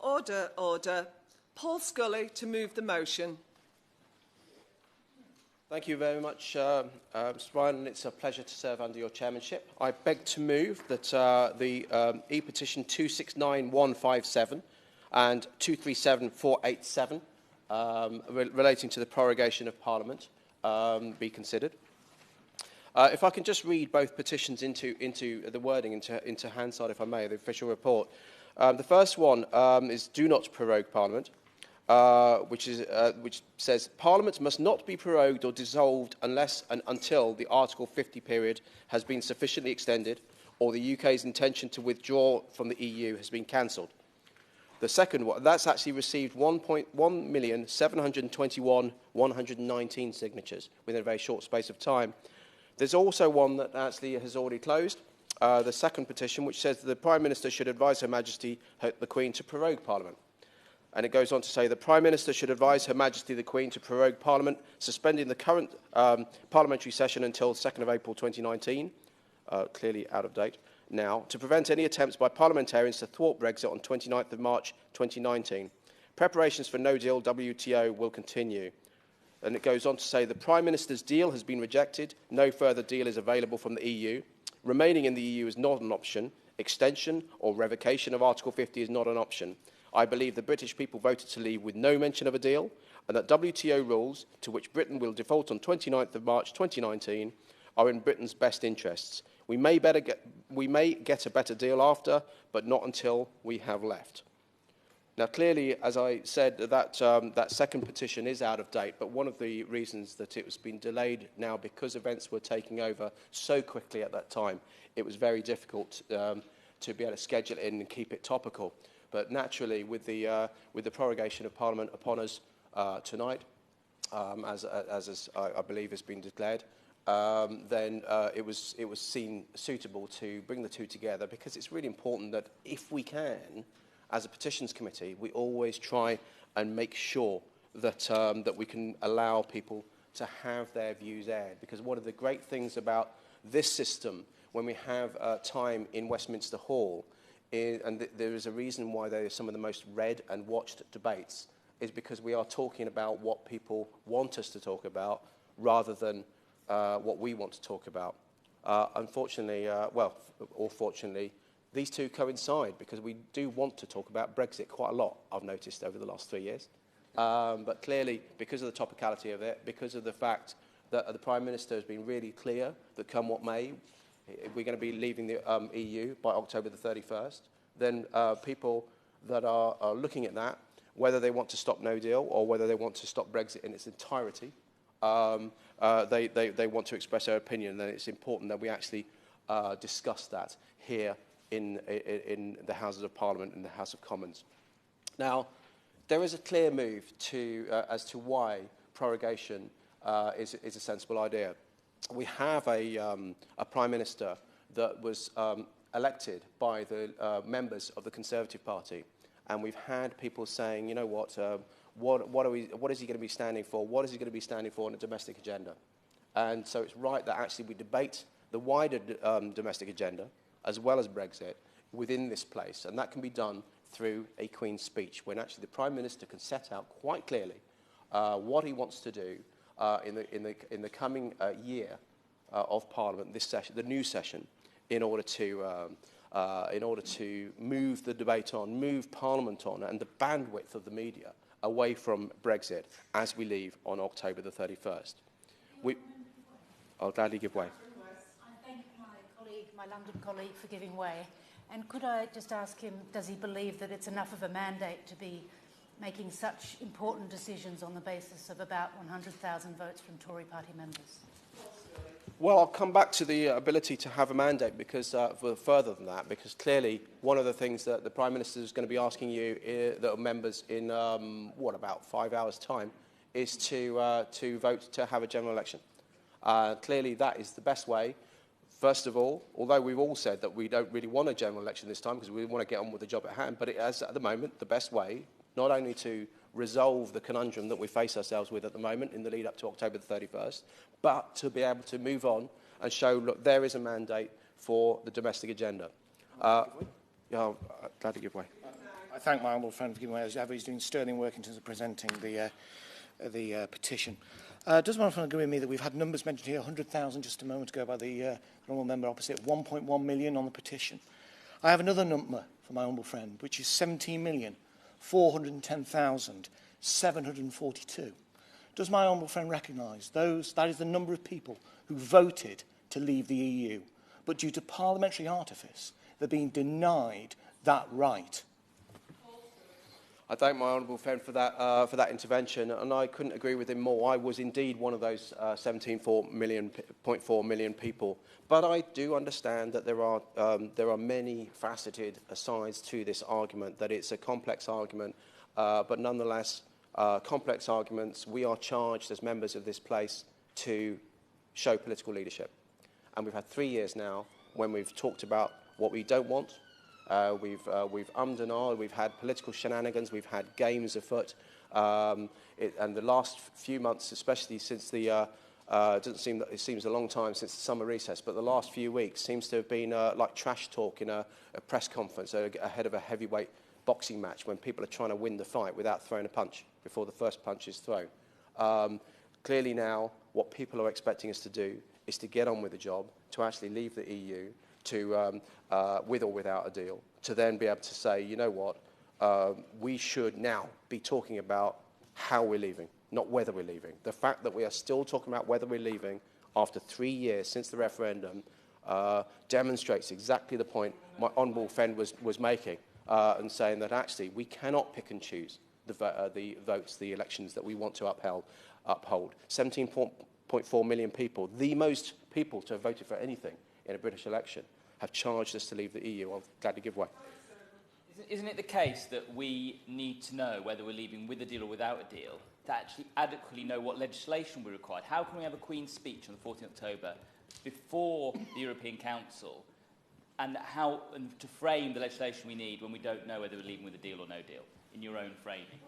Order, order. Paul Scully to move the motion. Thank you very much, Mr. Ryan, and it's a pleasure to serve under your chairmanship. I beg to move that the E-Petition 269157 and 237487 relating to the prorogation of Parliament be considered. If I can just read both petitions into the wording, into Hansard, if I may, the official report. The first one is do not prorogue Parliament, which says Parliament must not be prorogued or dissolved unless and until the Article 50 period has been sufficiently extended or the UK's intention to withdraw from the EU has been cancelled. The second one, that's actually received 1,721,119 signatures within a very short space of time. There's also one that actually has already closed, the second petition, which says that the Prime Minister should advise Her Majesty the Queen to prorogue Parliament. And it goes on to say the Prime Minister should advise Her Majesty the Queen to prorogue Parliament, suspending the current parliamentary session until 2nd of April 2019, clearly out of date now, to prevent any attempts by parliamentarians to thwart Brexit on 29th of March 2019. Preparations for no deal WTO will continue. And it goes on to say the Prime Minister's deal has been rejected. No further deal is available from the EU. Remaining in the EU is not an option. Extension or revocation of Article 50 is not an option. I believe the British people voted to leave with no mention of a deal, and that WTO rules, to which Britain will default on 29th of March 2019, are in Britain's best interests. We may get a better deal after, but not until we have left. Now, clearly, as I said, that second petition is out of date, but one of the reasons that it was been delayed now because events were taking over so quickly at that time, it was very difficult to be able to schedule it in and keep it topical. But naturally, with the prorogation of Parliament upon us tonight, as I believe has been declared, then it was seen suitable to bring the two together, because it's really important that if we can, as a Petitions Committee, we always try and make sure that that we can allow people to have their views aired. Because one of the great things about this system, when we have time in Westminster Hall, and there is a reason why they are some of the most read and watched debates, is because we are talking about what people want us to talk about rather than what we want to talk about. Unfortunately, well, or fortunately, these two coincide, because we do want to talk about Brexit quite a lot, I've noticed, over the last 3 years. But clearly, because of the topicality of it, because of the fact that the Prime Minister has been really clear that come what may, we're going to be leaving the EU by October the 31st, then people that are looking at that, whether they want to stop no deal or whether they want to stop Brexit in its entirety, they want to express their opinion. Then it's important that we actually discuss that here in the Houses of Parliament and the House of Commons. Now, there is a clear move as to why prorogation is a sensible idea. We have a Prime Minister that was elected by the members of the Conservative Party, and we've had people saying, you know what is he going to be standing for? What is he going to be standing for on a domestic agenda? And so it's right that actually we debate the wider domestic agenda, as well as Brexit, within this place. And that can be done through a Queen's speech, when actually the Prime Minister can set out quite clearly what he wants to do in the coming year of Parliament, this session, the new session, in order to move the debate on, move Parliament on, and the bandwidth of the media away from Brexit as we leave on October the 31st. I'll gladly give way. I thank my London colleague, for giving way. And could I just ask him, does he believe that it's enough of a mandate to be making such important decisions on the basis of about 100,000 votes from Tory party members? Well, I'll come back to the ability to have a mandate, because further than that, because clearly one of the things that the Prime Minister is going to be asking you, that are members in, about 5 hours' time, is to vote to have a general election. Clearly that is the best way. First of all, although we've all said that we don't really want a general election this time because we want to get on with the job at hand, but it is at the moment the best way, not only to resolve the conundrum that we face ourselves with at the moment in the lead up to October the 31st, but to be able to move on and show, look, there is a mandate for the domestic agenda. Yeah, I'll gladly give way. I thank my honourable friend for giving way. As ever, he's doing sterling work in terms of presenting the petition. Does my friend agree with me that we've had numbers mentioned here, 100,000 just a moment ago by the honourable member opposite, 1.1 million on the petition? I have another number for my honourable friend, which is 17,410,742. Does my honourable friend recognise that is the number of people who voted to leave the EU, but due to parliamentary artifice, they're being denied that right? I thank my honourable friend for that intervention, and I couldn't agree with him more. I was indeed one of those 17.4 million people. But I do understand that there are many faceted sides to this argument, that it's a complex argument, but nonetheless, complex arguments, we are charged as members of this place to show political leadership. And we've had 3 years now when we've talked about what we don't want. We've ummed and ahed, we've had political shenanigans, we've had games afoot, and the last few months, especially since the, it seems a long time since the summer recess, but the last few weeks seems to have been like trash talk in a press conference ahead of a heavyweight boxing match when people are trying to win the fight without throwing a punch before the first punch is thrown. Clearly now, what people are expecting us to do is to get on with the job, to actually leave the EU, to, with or without a deal, to then be able to say, you know what, we should now be talking about how we're leaving, not whether we're leaving. The fact that we are still talking about whether we're leaving after 3 years since the referendum demonstrates exactly the point my honourable friend was making, and saying that actually we cannot pick and choose the votes, the elections that we want to uphold. 17.4 million people, the most people to have voted for anything in a British election, have charged us to leave the EU. I'm glad to give way. Isn't it the case that we need to know whether we're leaving with a deal or without a deal to actually adequately know what legislation we require? How can we have a Queen's speech on the 14th of October before the European Council, and to frame the legislation we need when we don't know whether we're leaving with a deal or no deal, in your own framing?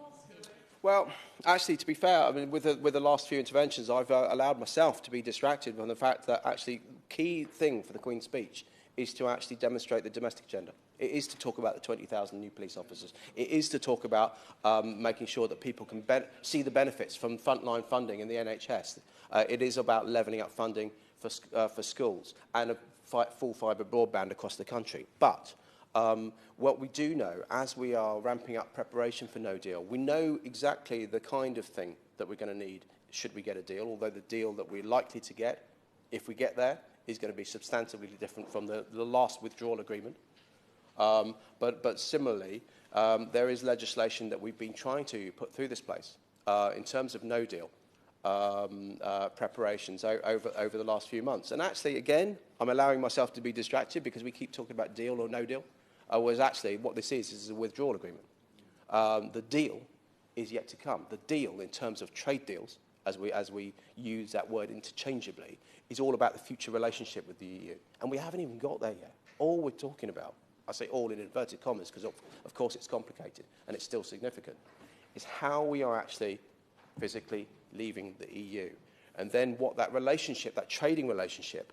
Well, actually, to be fair, I mean, with the last few interventions, I've allowed myself to be distracted from the fact that actually key thing for the Queen's speech is to actually demonstrate the domestic agenda. It is to talk about the 20,000 new police officers. It is to talk about making sure that people can see the benefits from frontline funding in the NHS. It is about levelling up funding for schools and a full fibre broadband across the country. But what we do know, as we are ramping up preparation for no deal, we know exactly the kind of thing that we're going to need should we get a deal, although the deal that we're likely to get, if we get there, is going to be substantively different from the last withdrawal agreement. But similarly, there is legislation that we've been trying to put through this place in terms of no deal preparations over the last few months. And actually, again, I'm allowing myself to be distracted because we keep talking about deal or no deal. Whereas actually, what this is a withdrawal agreement. The deal is yet to come. The deal, in terms of trade deals, as we use that word interchangeably, is all about the future relationship with the EU. And we haven't even got there yet. All we're talking about, I say all in inverted commas, because of course it's complicated and it's still significant, is how we are actually physically leaving the EU. And then what that relationship, that trading relationship,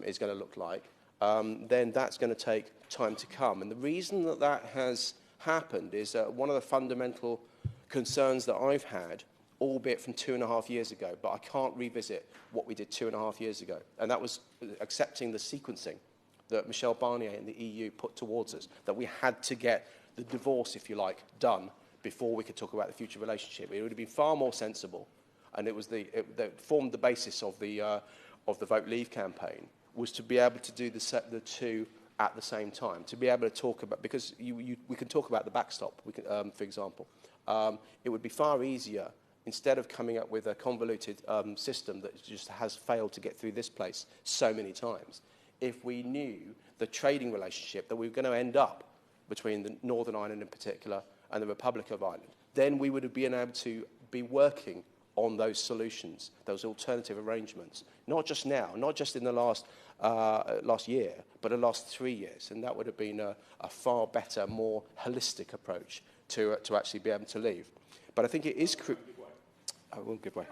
is going to look like, then that's going to take time to come. And the reason that that has happened is one of the fundamental concerns that I've had, albeit from 2.5 years ago, but I can't revisit what we did 2.5 years ago. And that was accepting the sequencing that Michel Barnier and the EU put towards us, that we had to get the divorce, if you like, done before we could talk about the future relationship. It would have been far more sensible, and it was that formed the basis of the Vote Leave campaign, was to be able to do the two at the same time, to be able to talk about, because we can talk about the backstop, for example. It would be far easier, instead of coming up with a convoluted system that just has failed to get through this place so many times, if we knew the trading relationship that we were going to end up between the Northern Ireland in particular and the Republic of Ireland, then we would have been able to be working on those solutions, those alternative arrangements, not just now, not just in the last year, but the last 3 years. And that would have been a far better, more holistic approach to actually be able to leave. But I think it is... I will give way.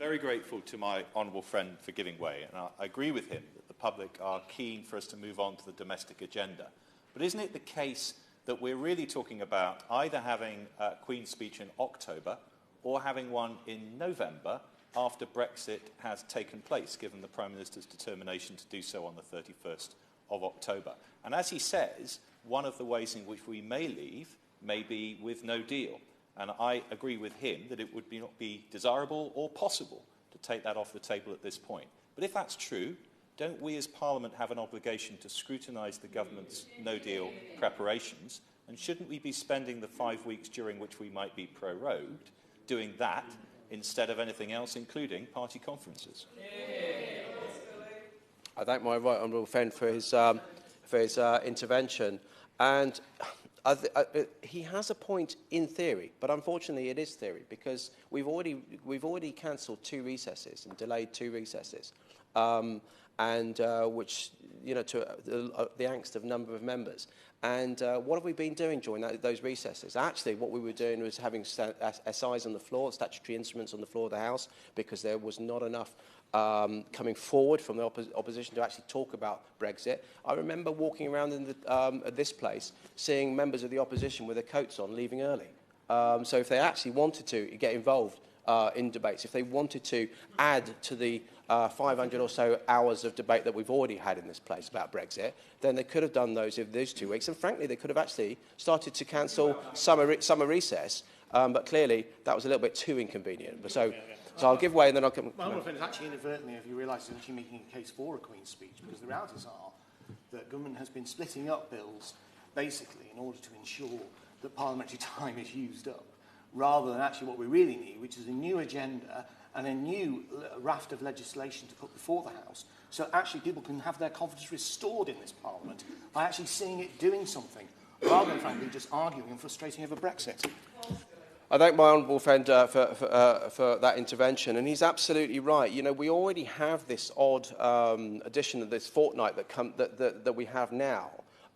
Very grateful to my honourable friend for giving way, and I agree with him that the public are keen for us to move on to the domestic agenda. But isn't it the case that we're really talking about either having a Queen's speech in October or having one in November after Brexit has taken place, given the Prime Minister's determination to do so on the 31st of October. And as he says, one of the ways in which we may leave may be with no deal. And I agree with him that it would not be desirable or possible to take that off the table at this point. But if that's true, don't we as Parliament have an obligation to scrutinise the government's no-deal preparations? And shouldn't we be spending the 5 weeks during which we might be prorogued doing that instead of anything else, including party conferences? I thank my right honourable friend for his intervention. And he has a point in theory, but unfortunately it is theory, because we've already cancelled 2 recesses and delayed 2 recesses, which, you know, to the angst of a number of members. And what have we been doing during those recesses? Actually, what we were doing was having SIs on the floor, statutory instruments on the floor of the House, because there was not enough coming forward from the opposition to actually talk about Brexit. I remember walking around in this place, seeing members of the opposition with their coats on, leaving early. So if they actually wanted to get involved in debates, if they wanted to add to the 500 or so hours of debate that we've already had in this place about Brexit, then they could have done those in those 2 weeks. And frankly, they could have actually started to cancel summer recess. But clearly, that was a little bit too inconvenient. So I'll give way and then I'll come... My honourable friend is actually inadvertently, if you realise, is actually making a case for a Queen's speech, because the realities are that government has been splitting up bills basically in order to ensure that parliamentary time is used up, rather than actually what we really need, which is a new agenda and a new raft of legislation to put before the House, so actually people can have their confidence restored in this Parliament by actually seeing it doing something, rather than frankly just arguing and frustrating over Brexit. I thank my honourable friend for that intervention, and he's absolutely right. You know, we already have this odd addition of this fortnight that we have now,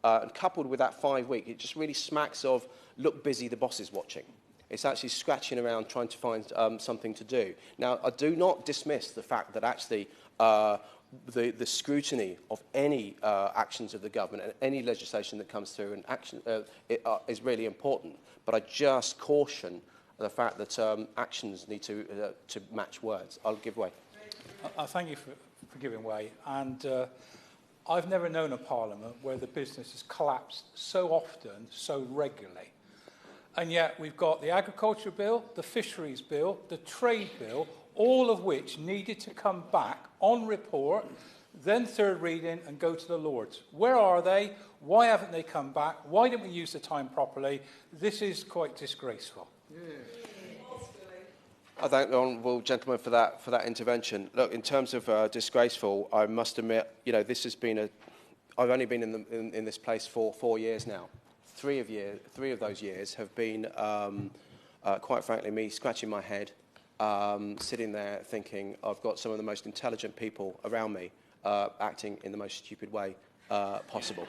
and coupled with that 5 week, it just really smacks of look busy, the boss is watching. It's actually scratching around trying to find something to do. Now, I do not dismiss the fact that actually the scrutiny of any actions of the government and any legislation that comes through and action is really important. But I just caution the fact that actions need to match words. I'll give way. I thank you for giving way. And I've never known a parliament where the business has collapsed so often, so regularly. And yet we've got the agriculture bill, the fisheries bill, the trade bill, all of which needed to come back on report, then third reading and go to the Lords. Where are they? Why haven't they come back? Why didn't we use the time properly? This is quite disgraceful. Yeah. I thank the honourable gentleman for that intervention. Look, in terms of disgraceful, I must admit, you know, this has been I've only been in this place for 4 years now. 3 of those years have been, quite frankly, me scratching my head, sitting there thinking I've got some of the most intelligent people around me acting in the most stupid way possible.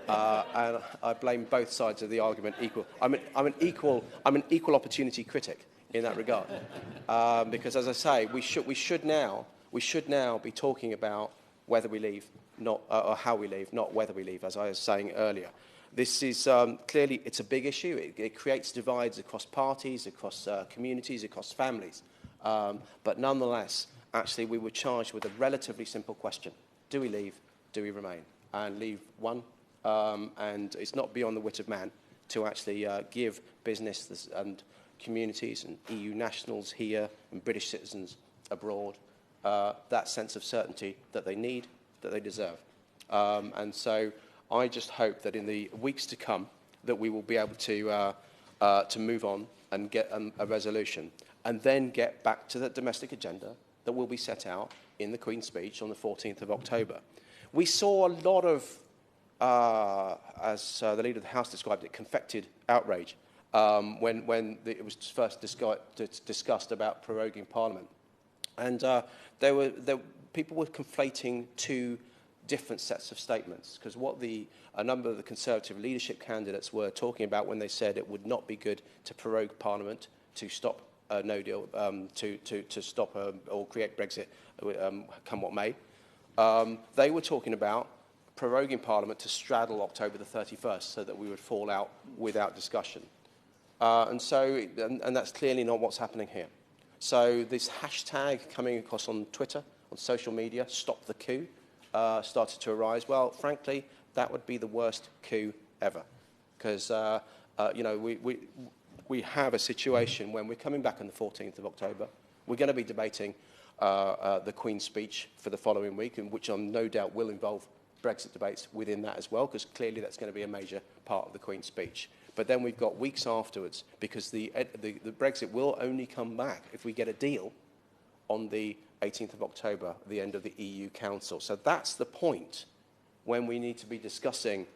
And I blame both sides of the argument equal. I'm an equal opportunity critic in that regard, because, as I say, we should now be talking about whether we leave, not or how we leave, not whether we leave, as I was saying earlier. This is clearly, it's a big issue. It creates divides across parties, across communities, across families. But nonetheless, actually, we were charged with a relatively simple question. Do we leave? Do we remain? And leave one. And it's not beyond the wit of man to actually give business and communities and EU nationals here and British citizens abroad that sense of certainty that they need, that they deserve. And so I just hope that in the weeks to come that we will be able to move on and get a resolution and then get back to the domestic agenda that will be set out in the Queen's speech on the 14th of October. We saw a lot of, as the Leader of the House described it, confected outrage when it was first discussed about proroguing Parliament. And people were conflating two different sets of statements, because what a number of the Conservative leadership candidates were talking about when they said it would not be good to prorogue Parliament to stop no deal, to stop or create Brexit, come what may. They were talking about proroguing Parliament to straddle October the 31st so that we would fall out without discussion. And that's clearly not what's happening here. So this hashtag coming across on Twitter, on social media, stop the coup, started to arise. Well, frankly, that would be the worst coup ever. Because, you know, we have a situation when we're coming back on the 14th of October. We're going to be debating the Queen's speech for the following week, in which no doubt will involve Brexit debates within that as well, because clearly that's going to be a major part of the Queen's speech. But then we've got weeks afterwards, because the Brexit will only come back if we get a deal on the 18th of October, the end of the EU Council. So that's the point when we need to be discussing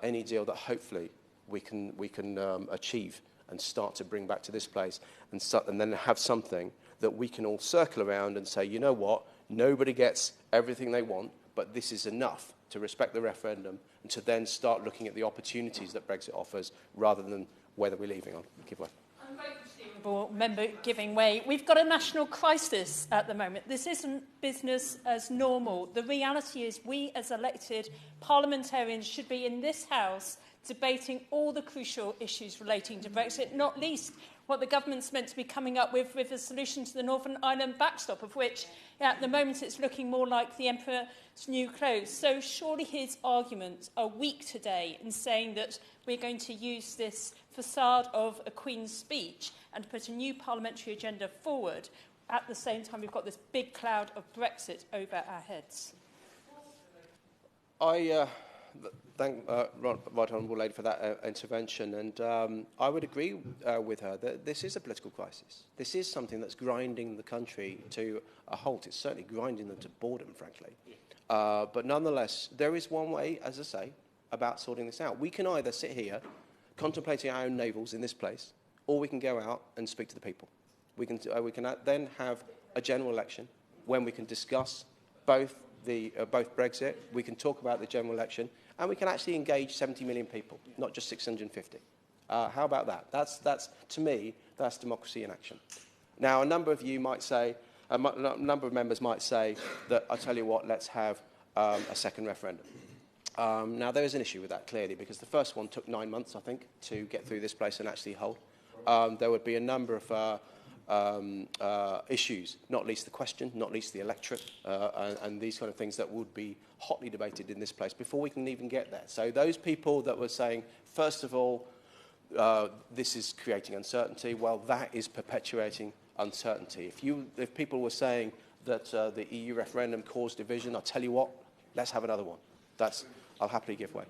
any deal that hopefully we can achieve and start to bring back to this place, and then have something that we can all circle around and say, you know what, nobody gets everything they want, but this is enough to respect the referendum and to then start looking at the opportunities that Brexit offers rather than whether we're leaving on. Give way. I'm grateful to the Honourable Member giving way. We've got a national crisis at the moment. This isn't business as normal. The reality is we as elected parliamentarians should be in this House debating all the crucial issues relating to Brexit, not least what the government's meant to be coming up with a solution to the Northern Ireland backstop, of which at the moment it's looking more like the Emperor's new clothes. So surely his arguments are weak today in saying that we're going to use this facade of a Queen's speech and put a new parliamentary agenda forward. At the same time, we've got this big cloud of Brexit over our heads. I thank Right Honourable Lady for that intervention, and I would agree with her that this is a political crisis. This is something that's grinding the country to a halt. It's certainly grinding them to boredom, frankly. But nonetheless, there is one way, as I say, about sorting this out. We can either sit here contemplating our own navels in this place, or we can go out and speak to the people. We can then have a general election when we can discuss both Brexit, we can talk about the general election, and we can actually engage 70 million people, not just 650. How about that? That's to me, that's democracy in action. Now, a number of you might say, a number of members might say that, I tell you what, let's have a second referendum. Now, there is an issue with that, clearly, because the first one took 9 months, I think, to get through this place and actually hold. There would be a number of issues, not least the question, not least the electorate, and these kind of things that would be hotly debated in this place before we can even get there. So those people that were saying, first of all, this is creating uncertainty, well, that is perpetuating uncertainty. If people were saying that the EU referendum caused division, I'll tell you what, let's have another one. I'll happily give way.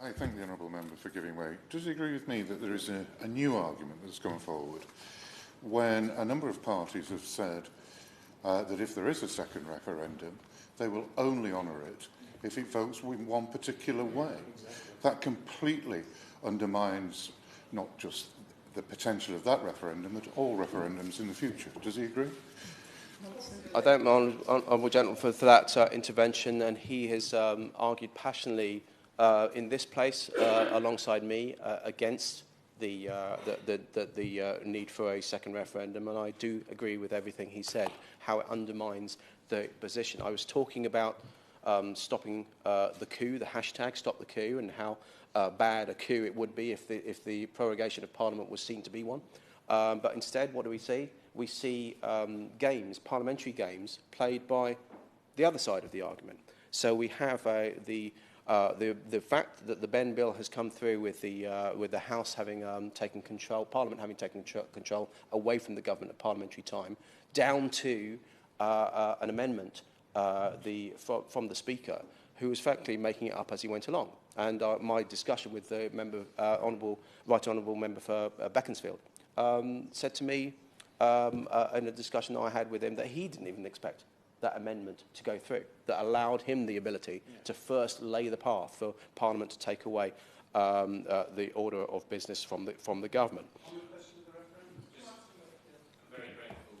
I thank the Honourable Member for giving way. Does he agree with me that there is a new argument that's gone forward when a number of parties have said that if there is a second referendum, they will only honour it if it votes in one particular way? That completely undermines not just the potential of that referendum, but all referendums in the future. Does he agree? I thank the Honourable Gentleman for that intervention, and he has argued passionately in this place, alongside me, against the need for a second referendum, and I do agree with everything he said, how it undermines the position. I was talking about stopping the coup, the hashtag Stop the Coup, and how bad a coup it would be if the prorogation of Parliament was seen to be one. But instead, what do we see? We see games, parliamentary games, played by the other side of the argument. So we have the fact that the Ben bill has come through with the House having taken control, Parliament having taken control away from the government at parliamentary time, down to an amendment from the Speaker, who was effectively making it up as he went along. And my discussion with the Right Honourable Member for Beaconsfield said to me in a discussion that I had with him that he didn't even expect that amendment to go through, that allowed him the ability to first lay the path for Parliament to take away the order of business from the government. I'm very grateful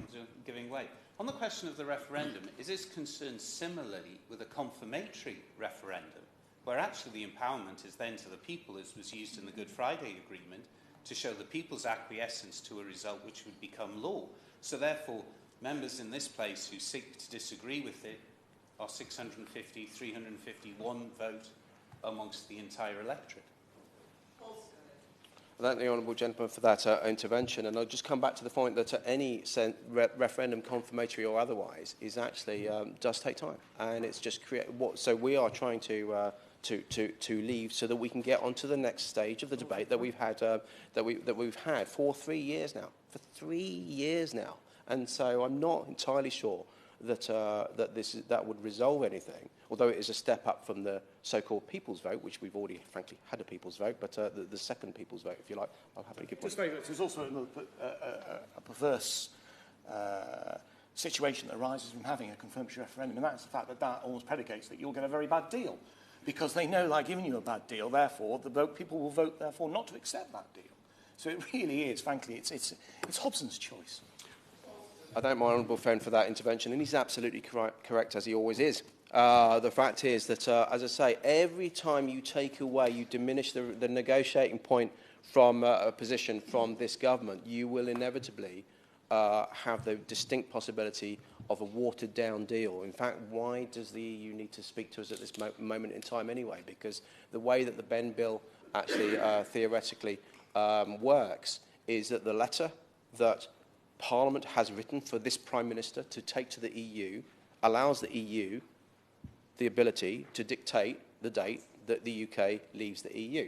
for giving way. On the question of the referendum, is this concerned similarly with a confirmatory referendum, where actually the empowerment is then to the people, as was used in the Good Friday Agreement, to show the people's acquiescence to a result which would become law? So therefore, members in this place who seek to disagree with it or 650, 351 vote amongst the entire electorate? I thank the honourable gentleman for that intervention, and I'll just come back to the point that any referendum, confirmatory or otherwise, is actually does take time, and it's just create what. So we are trying to leave so that we can get onto the next stage of the debate that we've had that we've had for 3 years now, and so I'm not entirely sure that that would resolve anything, although it is a step up from the so-called people's vote, which we've already, frankly, had a people's vote, but the second people's vote, if you like, I'll happily give one. Just very much, there's also a perverse situation that arises from having a confirmatory referendum, and that's the fact that that almost predicates that you'll get a very bad deal, because they know they're giving you a bad deal, therefore people will vote therefore not to accept that deal. So it really is, frankly, it's Hobson's choice. I thank my honourable friend for that intervention, and he's absolutely correct, as he always is. The fact is that, as I say, every time you take away, you diminish the negotiating point from a position from this government, you will inevitably have the distinct possibility of a watered-down deal. In fact, why does the EU need to speak to us at this moment in time anyway? Because the way that the Ben bill actually theoretically works is that the letter that Parliament has written for this Prime Minister to take to the EU allows the EU the ability to dictate the date that the UK leaves the EU.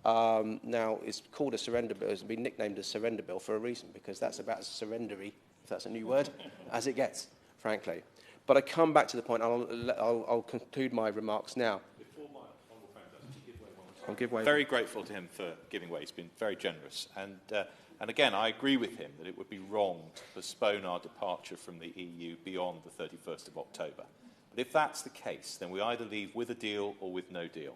Now, it's called a surrender bill. It's been nicknamed a surrender bill for a reason, because that's about as surrendery, if that's a new word, as it gets, frankly. But I come back to the point. I'll conclude my remarks now. Before my honourable friend does, give way one more time. I'll give way. Very grateful to him for giving way. He's been very generous. And again, I agree with him that it would be wrong to postpone our departure from the EU beyond the 31st of October. But if that's the case, then we either leave with a deal or with no deal.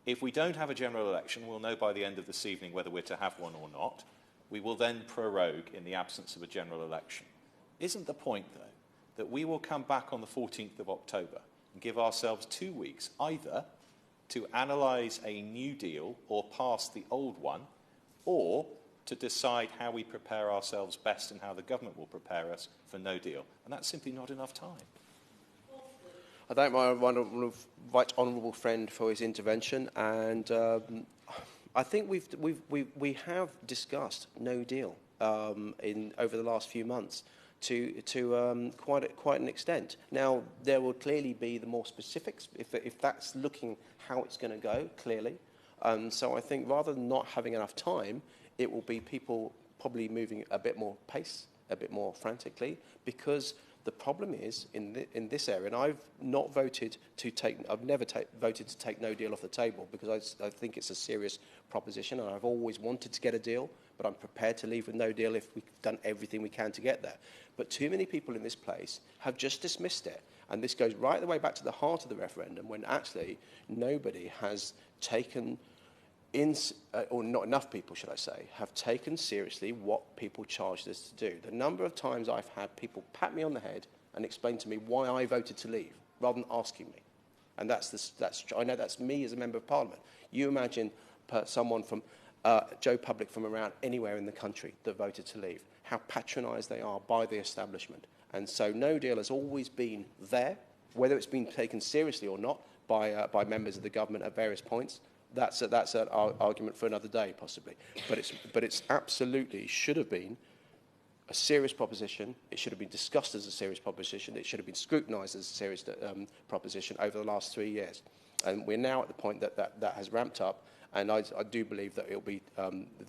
If we don't have a general election, we'll know by the end of this evening whether we're to have one or not. We will then prorogue in the absence of a general election. Isn't the point, though, that we will come back on the 14th of October and give ourselves 2 weeks either to analyse a new deal or pass the old one, or to decide how we prepare ourselves best and how the government will prepare us for no deal. And that's simply not enough time. I thank my right honourable friend for his intervention, and I think we have discussed no deal over the last few months to quite an extent. Now, there will clearly be the more specifics if that's looking how it's going to go, clearly. So I think rather than not having enough time, it will be people probably moving a bit more pace, a bit more frantically, because the problem is in this area, and I've not voted to take, I've never voted to take no deal off the table, because I think it's a serious proposition, and I've always wanted to get a deal, but I'm prepared to leave with no deal if we've done everything we can to get there. But too many people in this place have just dismissed it, and this goes right the way back to the heart of the referendum, when actually nobody has taken or not enough people, should I say, have taken seriously what people charged us to do. The number of times I've had people pat me on the head and explain to me why I voted to leave, rather than asking me. And I know that's me as a Member of Parliament. You imagine someone from Joe Public from around anywhere in the country that voted to leave, how patronised they are by the establishment. And so no deal has always been there, whether it's been taken seriously or not by members of the government at various points. That's an argument for another day, possibly. But it's absolutely should have been a serious proposition. It should have been discussed as a serious proposition. It should have been scrutinised as a serious proposition over the last 3 years. And we're now at the point that has ramped up. And I do believe that it'll be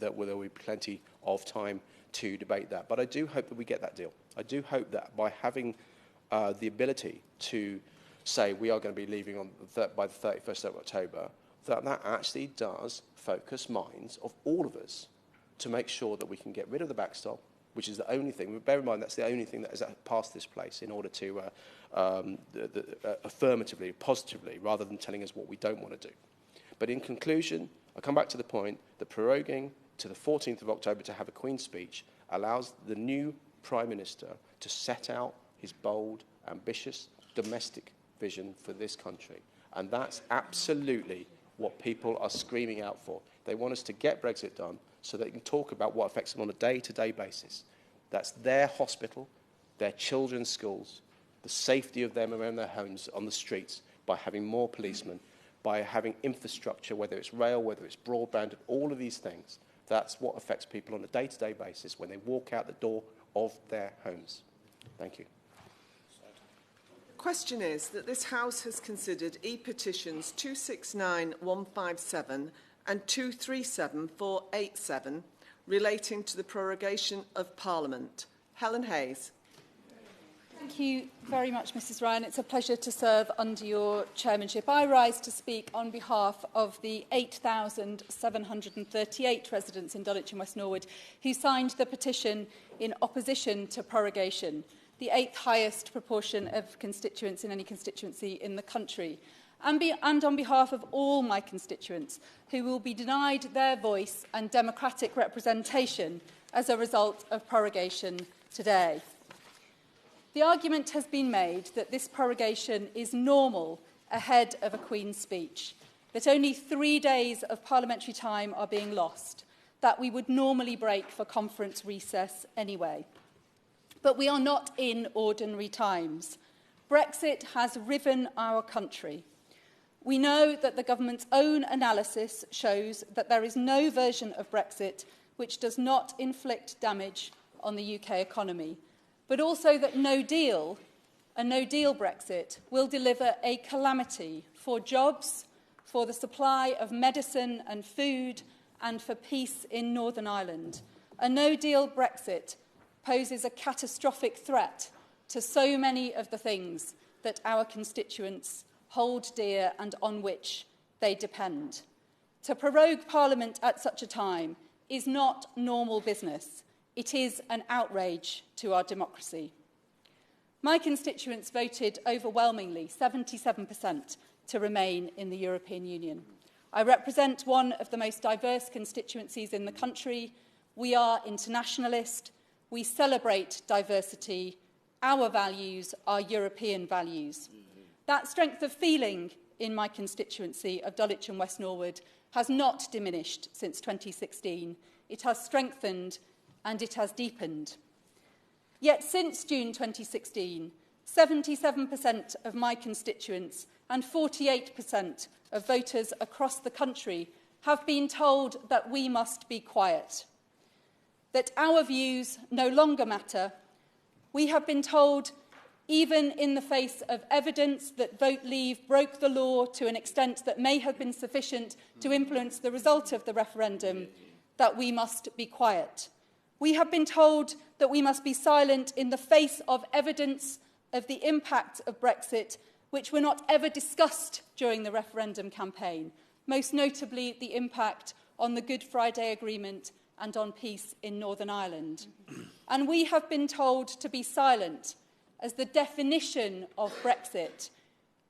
there will be plenty of time to debate that. But I do hope that we get that deal. I do hope that by having the ability to say we are going to be leaving by the 31st of October, that actually does focus minds of all of us to make sure that we can get rid of the backstop, which is the only thing. Bear in mind, that's the only thing that has passed this place in order to affirmatively, positively, rather than telling us what we don't want to do. But in conclusion, I come back to the point that proroguing to the 14th of October to have a Queen's speech allows the new Prime Minister to set out his bold, ambitious, domestic vision for this country. And that's absolutely what people are screaming out for. They want us to get Brexit done so they can talk about what affects them on a day-to-day basis. That's their hospital, their children's schools, the safety of them around their homes on the streets by having more policemen, by having infrastructure, whether it's rail, whether it's broadband, all of these things. That's what affects people on a day-to-day basis when they walk out the door of their homes. Thank you. The question is that this House has considered E-Petitions 269157 and 237487 relating to the prorogation of Parliament. Helen Hayes. Thank you very much, Mrs Ryan. It's a pleasure to serve under your chairmanship. I rise to speak on behalf of the 8,738 residents in Dulwich and West Norwood who signed the petition in opposition to prorogation, the 8th highest proportion of constituents in any constituency in the country, and on behalf of all my constituents who will be denied their voice and democratic representation as a result of prorogation today. The argument has been made that this prorogation is normal ahead of a Queen's speech, that only 3 days of parliamentary time are being lost, that we would normally break for conference recess anyway. But we are not in ordinary times. Brexit has riven our country. We know that the government's own analysis shows that there is no version of Brexit which does not inflict damage on the UK economy, but also that a no deal Brexit will deliver a calamity for jobs, for the supply of medicine and food, and for peace in Northern Ireland. A no deal Brexit poses a catastrophic threat to so many of the things that our constituents hold dear and on which they depend. To prorogue Parliament at such a time is not normal business. It is an outrage to our democracy. My constituents voted overwhelmingly, 77%, to remain in the European Union. I represent one of the most diverse constituencies in the country. We are internationalist. We celebrate diversity. Our values are European values. That strength of feeling in my constituency of Dulwich and West Norwood has not diminished since 2016. It has strengthened and it has deepened. Yet since June 2016, 77% of my constituents and 48% of voters across the country have been told that we must be quiet, that our views no longer matter. We have been told, even in the face of evidence that Vote Leave broke the law to an extent that may have been sufficient to influence the result of the referendum, that we must be quiet. We have been told that we must be silent in the face of evidence of the impact of Brexit, which were not ever discussed during the referendum campaign, most notably the impact on the Good Friday Agreement and on peace in Northern Ireland. And we have been told to be silent as the definition of Brexit,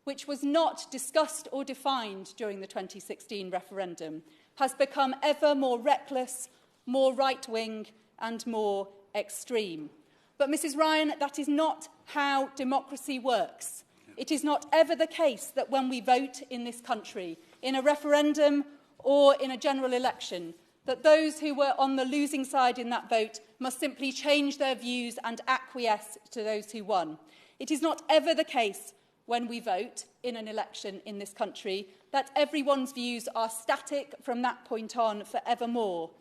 which was not discussed or defined during the 2016 referendum, has become ever more reckless, more right-wing and more extreme. But, Mrs Ryan, that is not how democracy works. It is not ever the case that when we vote in this country, in a referendum or in a general election, that those who were on the losing side in that vote must simply change their views and acquiesce to those who won. It is not ever the case when we vote in an election in this country that everyone's views are static from that point on forevermore.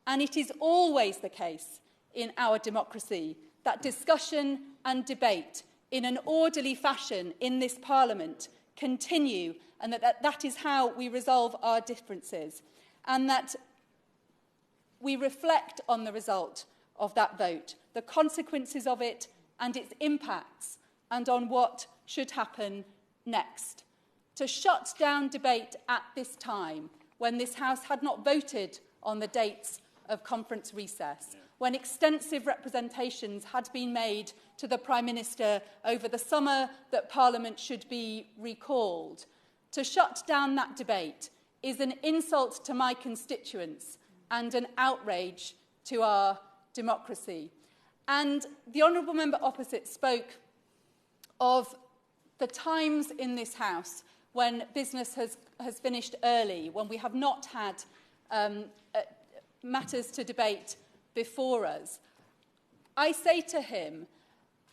And it is always the case in our democracy that discussion and debate in an orderly fashion in this Parliament continue, and that is how we resolve our differences, and that we reflect on the result of that vote, the consequences of it and its impacts, and on what should happen next. To shut down debate at this time, when this House had not voted on the dates of conference recess, when extensive representations had been made to the Prime Minister over the summer that Parliament should be recalled. To shut down that debate is an insult to my constituents and an outrage to our democracy. And the Honourable Member opposite spoke of the times in this House when business has finished early, when we have not had matters to debate before us. I say to him,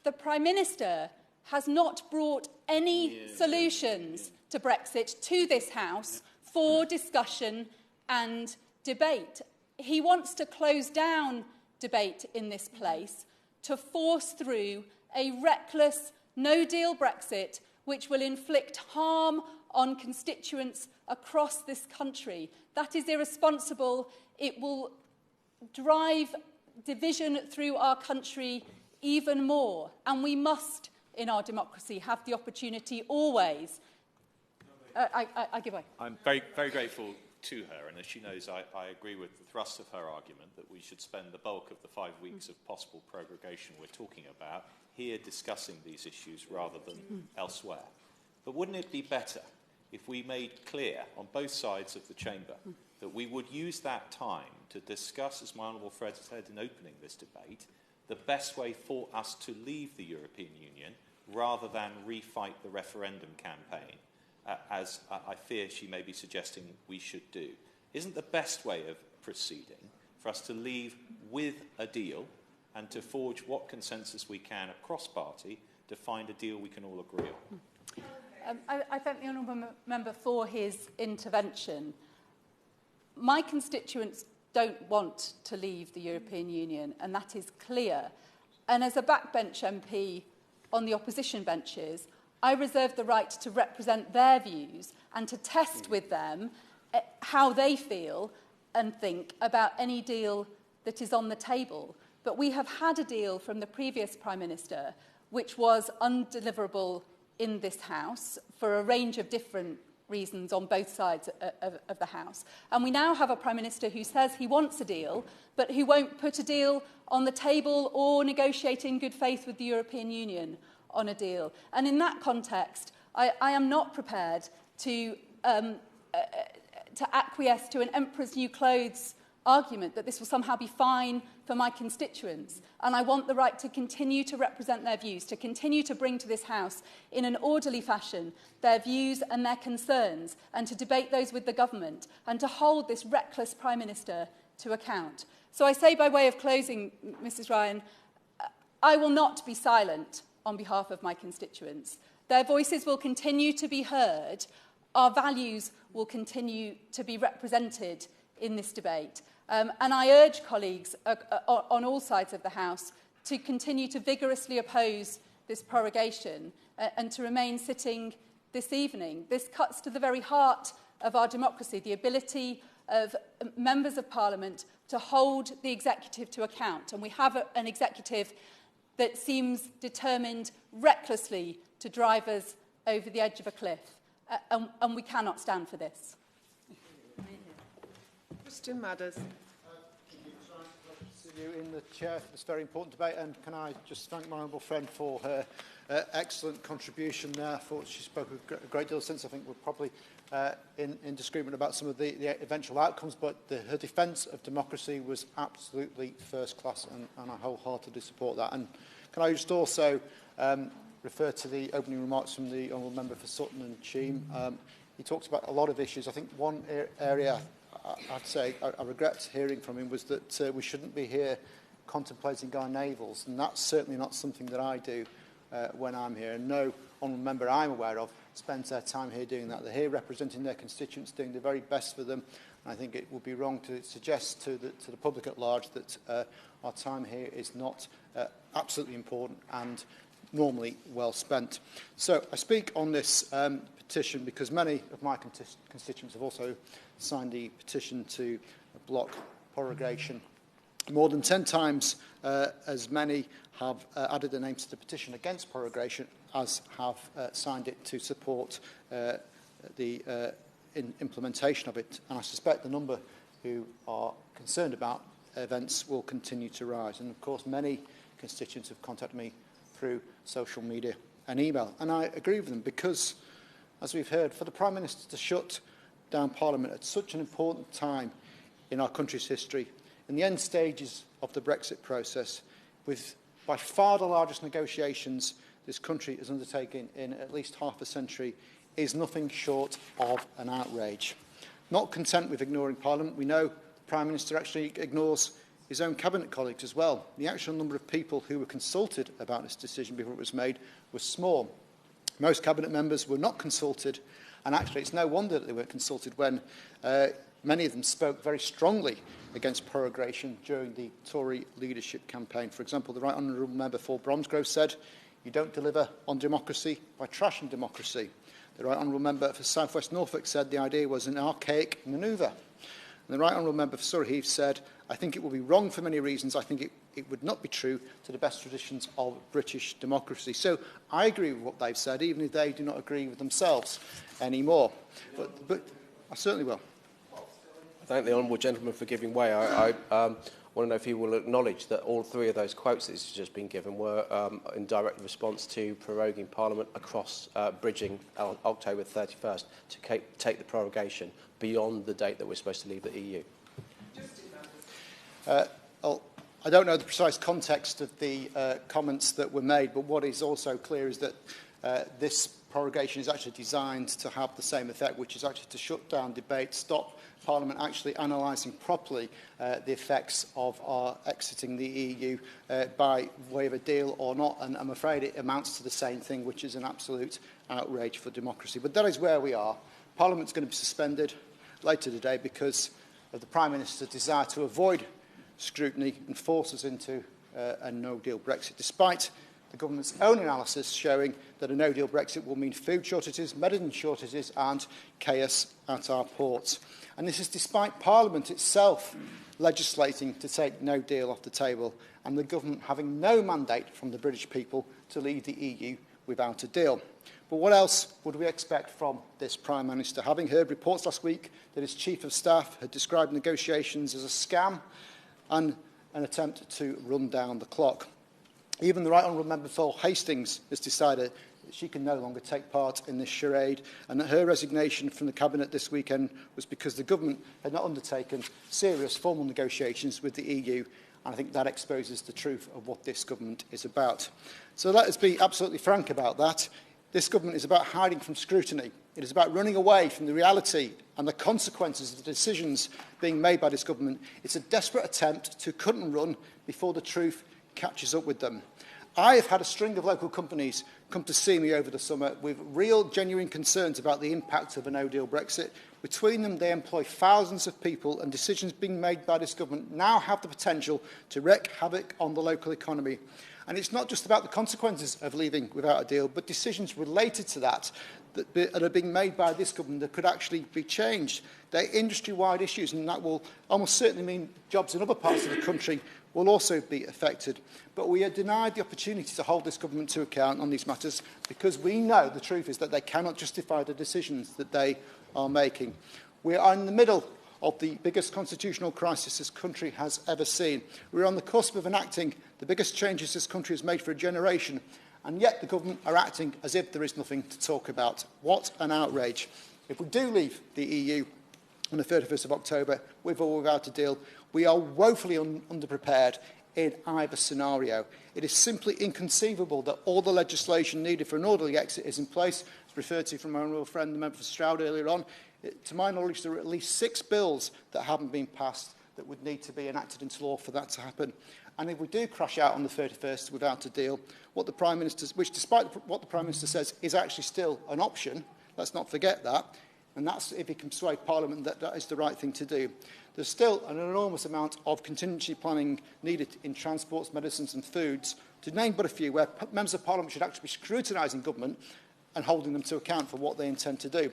the Prime Minister has not brought any solutions to Brexit to this House for discussion and debate. He wants to close down debate in this place to force through a reckless no-deal Brexit which will inflict harm on constituents across this country. That is irresponsible. It will drive division through our country even more. And we must, in our democracy, have the opportunity always. I give way. I'm very, very grateful to her, and as she knows, I agree with the thrust of her argument that we should spend the bulk of the 5 weeks of possible prorogation we're talking about here discussing these issues rather than elsewhere. But wouldn't it be better if we made clear on both sides of the chamber that we would use that time to discuss, as my honourable Fred said in opening this debate, the best way for us to leave the European Union rather than refight the referendum campaign, as I fear she may be suggesting we should do? Isn't the best way of proceeding for us to leave with a deal and to forge what consensus we can across party to find a deal we can all agree on? I thank the honourable member for his intervention. My constituents don't want to leave the European Union, and that is clear. And as a backbench MP on the opposition benches, I reserve the right to represent their views and to test with them how they feel and think about any deal that is on the table. But we have had a deal from the previous Prime Minister which was undeliverable in this House for a range of different reasons on both sides of the House. And we now have a Prime Minister who says he wants a deal, but who won't put a deal on the table or negotiate in good faith with the European Union on a deal. And in that context, I am not prepared to acquiesce to an emperor's new clothes argument that this will somehow be fine for my constituents. And I want the right to continue to represent their views, to continue to bring to this House in an orderly fashion their views and their concerns, and to debate those with the government, and to hold this reckless Prime Minister to account. So I say by way of closing, Mrs Ryan, I will not be silent on behalf of my constituents. Their voices will continue to be heard. Our values will continue to be represented in this debate. And I urge colleagues on all sides of the House to continue to vigorously oppose this prorogation and to remain sitting this evening. This cuts to the very heart of our democracy, the ability of members of Parliament to hold the executive to account. And we have an executive that seems determined recklessly to drive us over the edge of a cliff. And we cannot stand for this. Christian Madders. See you in the chair for this very important debate, and can I just thank my honourable friend for her excellent contribution there. I thought she spoke a great deal of sense. I think we're probably in disagreement about some of the eventual outcomes, but her defence of democracy was absolutely first class, and I wholeheartedly support that. And can I just also refer to the opening remarks from the honourable member for Sutton and Cheam? He talked about a lot of issues. I think one area I'd say I regret hearing from him was that we shouldn't be here contemplating our navels, and that's certainly not something that I do when I'm here. And no honourable member I'm aware of spends their time here doing that. They're here representing their constituents, doing the very best for them. And I think it would be wrong to suggest to the public at large that our time here is not absolutely important and normally well spent. So I speak on this petition because many of my constituents have also signed the petition to block prorogation. More than 10 times as many have added their names to the petition against prorogation as have signed it to support the implementation of it. And I suspect the number who are concerned about events will continue to rise. And of course, many constituents have contacted me through social media and email. And I agree with them because, as we've heard, for the Prime Minister to shut down Parliament at such an important time in our country's history, in the end stages of the Brexit process, with by far the largest negotiations this country has undertaken in at least half a century, is nothing short of an outrage. Not content with ignoring Parliament, we know the Prime Minister actually ignores his own cabinet colleagues as well. The actual number of people who were consulted about this decision before it was made was small. Most cabinet members were not consulted, and actually it's no wonder that they weren't consulted when many of them spoke very strongly against prorogation during the Tory leadership campaign. For example, the Right Honourable Member for Bromsgrove said, "You don't deliver on democracy by trashing democracy." The Right Honourable Member for South West Norfolk said the idea was an archaic manoeuvre. And the Right Honourable Member for Surrey Heath said, "I think it will be wrong for many reasons. I think it would not be true to the best traditions of British democracy." So I agree with what they've said, even if they do not agree with themselves anymore. But I certainly will. I thank the honourable gentleman for giving way. I want to know if he will acknowledge that all three of those quotes that he's just been given were in direct response to proroguing Parliament across bridging October 31st to take the prorogation beyond the date that we're supposed to leave the EU. I don't know the precise context of the comments that were made, but what is also clear is that this prorogation is actually designed to have the same effect, which is actually to shut down debate, stop Parliament actually analysing properly the effects of our exiting the EU by way of a deal or not. And I'm afraid it amounts to the same thing, which is an absolute outrage for democracy. But that is where we are. Parliament's going to be suspended later today because of the Prime Minister's desire to avoid scrutiny and force us into a no-deal Brexit, despite the government's own analysis showing that a no-deal Brexit will mean food shortages, medicine shortages and chaos at our ports. And this is despite Parliament itself legislating to take no deal off the table and the government having no mandate from the British people to leave the EU without a deal. But what else would we expect from this Prime Minister? Having heard reports last week that his Chief of Staff had described negotiations as a scam and an attempt to run down the clock. Even the Right Honourable Member for Hastings has decided that she can no longer take part in this charade and that her resignation from the Cabinet this weekend was because the government had not undertaken serious formal negotiations with the EU, and I think that exposes the truth of what this government is about. So let us be absolutely frank about that. This government is about hiding from scrutiny. It is about running away from the reality and the consequences of the decisions being made by this government. It's a desperate attempt to cut and run before the truth catches up with them. I have had a string of local companies come to see me over the summer with real, genuine concerns about the impact of a no-deal Brexit. Between them, they employ thousands of people, and decisions being made by this government now have the potential to wreak havoc on the local economy. And it's not just about the consequences of leaving without a deal, but decisions related to that that are being made by this government that could actually be changed. They're industry-wide issues, and that will almost certainly mean jobs in other parts of the country will also be affected. But we are denied the opportunity to hold this government to account on these matters because we know the truth is that they cannot justify the decisions that they are making. We are in the middle of the biggest constitutional crisis this country has ever seen. We're on the cusp of enacting the biggest changes this country has made for a generation, and yet the government are acting as if there is nothing to talk about. What an outrage. If we do leave the EU on the 31st of October, with or without a deal, we are woefully underprepared in either scenario. It is simply inconceivable that all the legislation needed for an orderly exit is in place. As referred to from my honourable friend, the member for Stroud, earlier on, to my knowledge, there are at least 6 bills that haven't been passed that would need to be enacted into law for that to happen. And if we do crash out on the 31st without a deal, what the Prime Minister, which despite what the Prime Minister says is actually still an option, let's not forget that, and that's if he can persuade Parliament that that is the right thing to do. There's still an enormous amount of contingency planning needed in transports, medicines and foods, to name but a few, where members of Parliament should actually be scrutinising government and holding them to account for what they intend to do.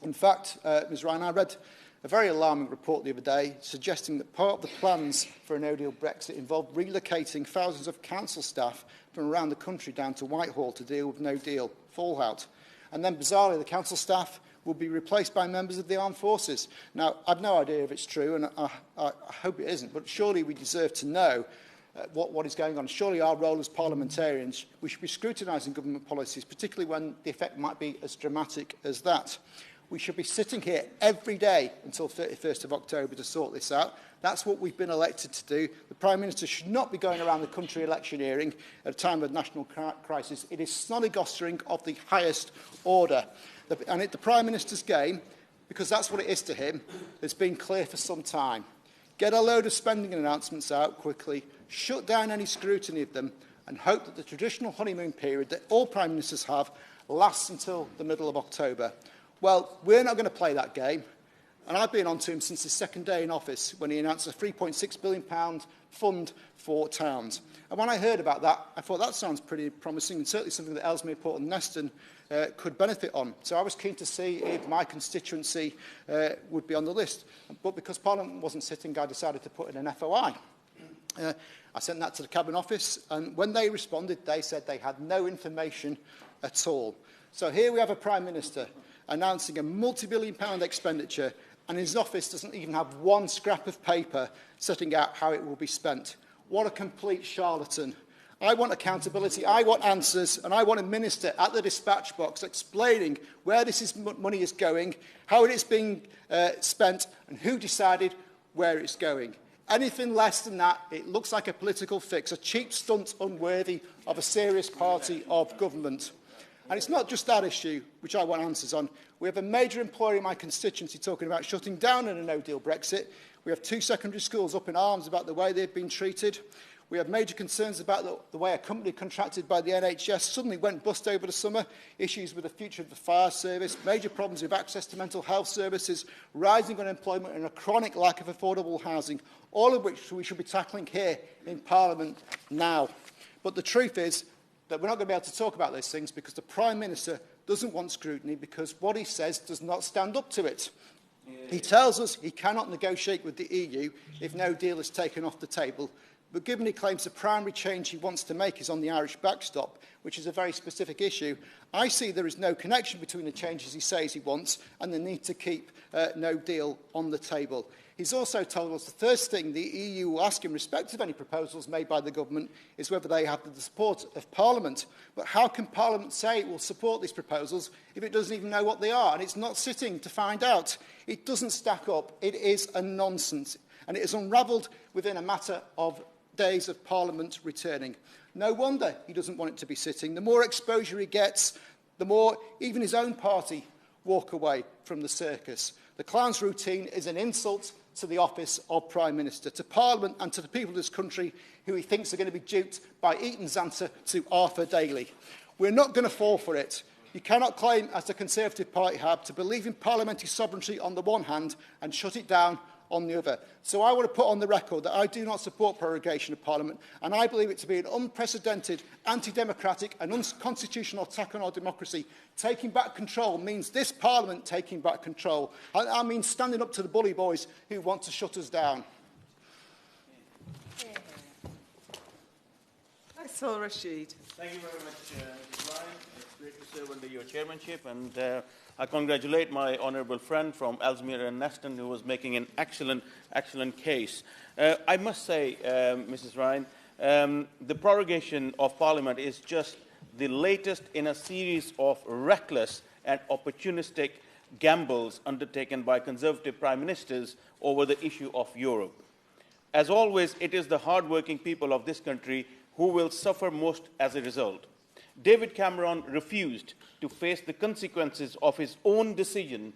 In fact, Ms Ryan, I read a very alarming report the other day suggesting that part of the plans for a no-deal Brexit involved relocating thousands of council staff from around the country down to Whitehall to deal with no-deal fallout. And then, bizarrely, the council staff will be replaced by members of the armed forces. Now, I've no idea if it's true, and I hope it isn't, but surely we deserve to know what is going on. Surely our role as parliamentarians, we should be scrutinising government policies, particularly when the effect might be as dramatic as that. We should be sitting here every day until 31st of October to sort this out. That's what we've been elected to do. The Prime Minister should not be going around the country electioneering at a time of national crisis. It is snollygostering of the highest order. And the Prime Minister's game, because that's what it is to him, has been clear for some time. get a load of spending announcements out quickly, shut down any scrutiny of them, and hope that the traditional honeymoon period that all Prime Ministers have lasts until the middle of October. Well, we're not going to play that game. And I've been on to him since his second day in office when he announced a £3.6 billion fund for towns. And when I heard about that, I thought that sounds pretty promising and certainly something that Ellesmere Port and Neston could benefit on. So I was keen to see if my constituency would be on the list. But because Parliament wasn't sitting, I decided to put in an FOI. I sent that to the Cabinet Office, and when they responded, they said they had no information at all. So here we have a Prime Minister announcing a multi-billion-pound expenditure, and his office doesn't even have one scrap of paper setting out how it will be spent. What a complete charlatan. I want accountability, I want answers, and I want a minister at the dispatch box explaining where this money is going, how it is being spent, and who decided where it's going. Anything less than that, it looks like a political fix, a cheap stunt unworthy of a serious party of government. And it's not just that issue, which I want answers on. We have a major employer in my constituency talking about shutting down in a no-deal Brexit. We have 2 secondary schools up in arms about the way they've been treated. We have major concerns about the way a company contracted by the NHS suddenly went bust over the summer, issues with the future of the fire service, major problems with access to mental health services, rising unemployment and a chronic lack of affordable housing, all of which we should be tackling here in Parliament now. But the truth is that we're not going to be able to talk about those things because the Prime Minister doesn't want scrutiny because what he says does not stand up to it. He tells us he cannot negotiate with the EU if no deal is taken off the table. But given he claims the primary change he wants to make is on the Irish backstop, which is a very specific issue, I see there is no connection between the changes he says he wants and the need to keep no deal on the table. He's also told us the first thing the EU will ask in respect of any proposals made by the government is whether they have the support of Parliament. But how can Parliament say it will support these proposals if it doesn't even know what they are? And it's not sitting to find out. It doesn't stack up. It is a nonsense. And it is unravelled within a matter of days of Parliament returning. No wonder he doesn't want it to be sitting. The more exposure he gets, the more even his own party walk away from the circus. The clown's routine is an insult to the office of Prime Minister, to Parliament and to the people of this country who he thinks are going to be duped by Eton's answer to Arthur Daly. We're not going to fall for it. You cannot claim, as the Conservative Party have, to believe in parliamentary sovereignty on the one hand and shut it down on the other. So I want to put on the record that I do not support prorogation of Parliament, and I believe it to be an unprecedented, anti-democratic and unconstitutional attack on our democracy. Taking back control means this Parliament taking back control. I mean standing up to the bully boys who want to shut us down. Faisal Rashid. Thank you very much, Mr. Ryan. It's great to serve under your chairmanship, and I congratulate my honourable friend from Ellesmere and Neston, who was making an excellent case. I must say, Mrs. Ryan, the prorogation of Parliament is just the latest in a series of reckless and opportunistic gambles undertaken by Conservative Prime Ministers over the issue of Europe. As always, it is the hard-working people of this country who will suffer most as a result. David Cameron refused to face the consequences of his own decision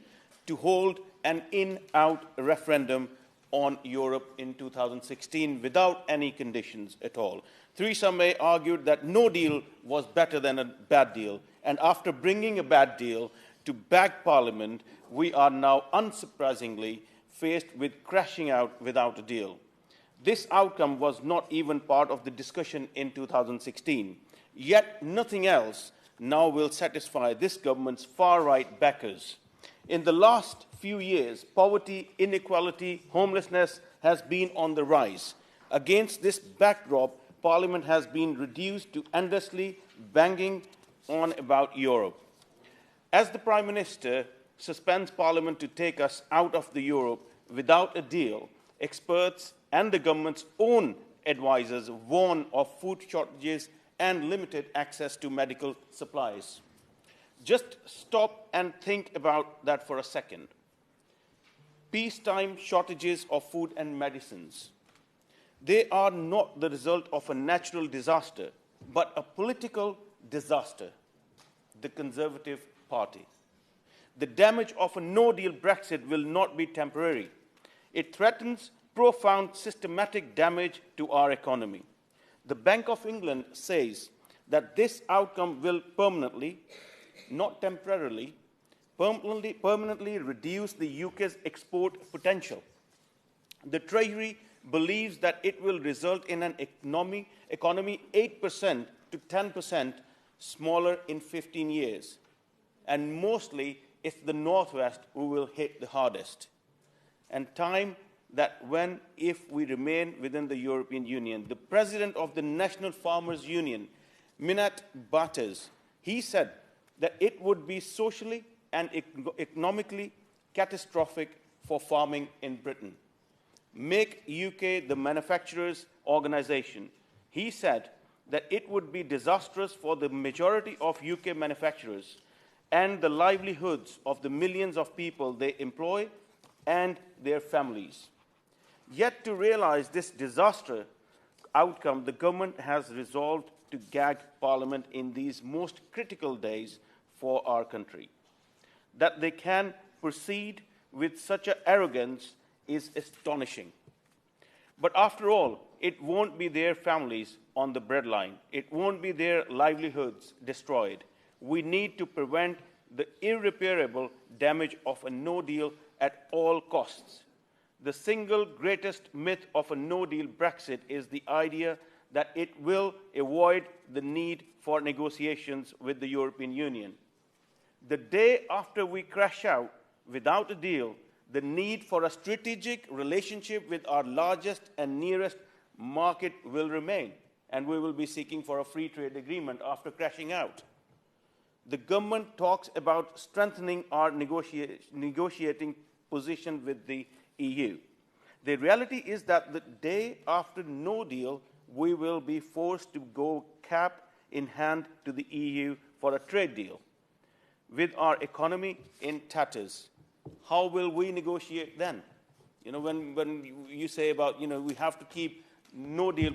to hold an in-out referendum on Europe in 2016 without any conditions at all. Theresa May argued that no deal was better than a bad deal, and after bringing a bad deal to back Parliament, we are now unsurprisingly faced with crashing out without a deal. This outcome was not even part of the discussion in 2016. Yet nothing else now will satisfy this government's far-right backers. In the last few years, poverty, inequality, homelessness has been on the rise. Against this backdrop, Parliament has been reduced to endlessly banging on about Europe. As the Prime Minister suspends Parliament to take us out of the Europe without a deal, experts and the government's own advisers warn of food shortages and limited access to medical supplies. Just stop and think about that for a second. Peacetime shortages of food and medicines. They are not the result of a natural disaster, but a political disaster. The Conservative Party. The damage of a no-deal Brexit will not be temporary. It threatens profound systematic damage to our economy. The Bank of England says that this outcome will permanently, not temporarily, permanently reduce the UK's export potential. The Treasury believes that it will result in an economy 8% to 10% smaller in 15 years. And mostly it's the Northwest who will hit the hardest. And time that when, if we remain within the European Union, the President of the National Farmers Union, Minat Batters, he said that it would be socially and economically catastrophic for farming in Britain. Make UK the manufacturers' organisation. He said that it would be disastrous for the majority of UK manufacturers and the livelihoods of the millions of people they employ and their families. Yet to realise this disaster outcome, the government has resolved to gag Parliament in these most critical days for our country. That they can proceed with such an arrogance is astonishing. But after all, it won't be their families on the breadline. It won't be their livelihoods destroyed. We need to prevent the irreparable damage of a no deal at all costs. The single greatest myth of a no-deal Brexit is the idea that it will avoid the need for negotiations with the European Union. The day after we crash out without a deal, the need for a strategic relationship with our largest and nearest market will remain, and we will be seeking for a free trade agreement after crashing out. The government talks about strengthening our negotiating position with the EU. The reality is that the day after no deal, we will be forced to go cap in hand to the EU for a trade deal. With our economy in tatters, how will we negotiate then? You know, when you say about, we have to keep no deal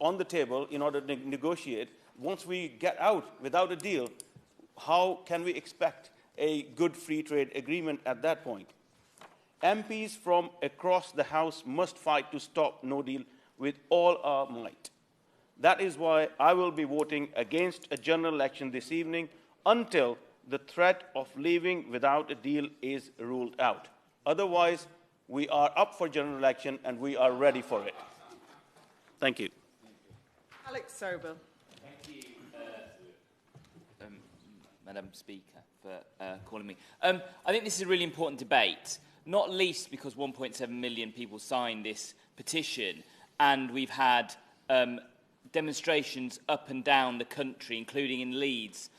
on the table in order to negotiate, once we get out without a deal, how can we expect a good free trade agreement at that point? MPs from across the House must fight to stop no deal with all our might. That is why I will be voting against a general election this evening until the threat of leaving without a deal is ruled out. Otherwise, we are up for general election and we are ready for it. Thank you. Alex Sobel. Thank you, Madam Speaker, for calling me. I think this is a really important debate, not least because 1.7 million people signed this petition, and we've had demonstrations up and down the country, including in Leeds,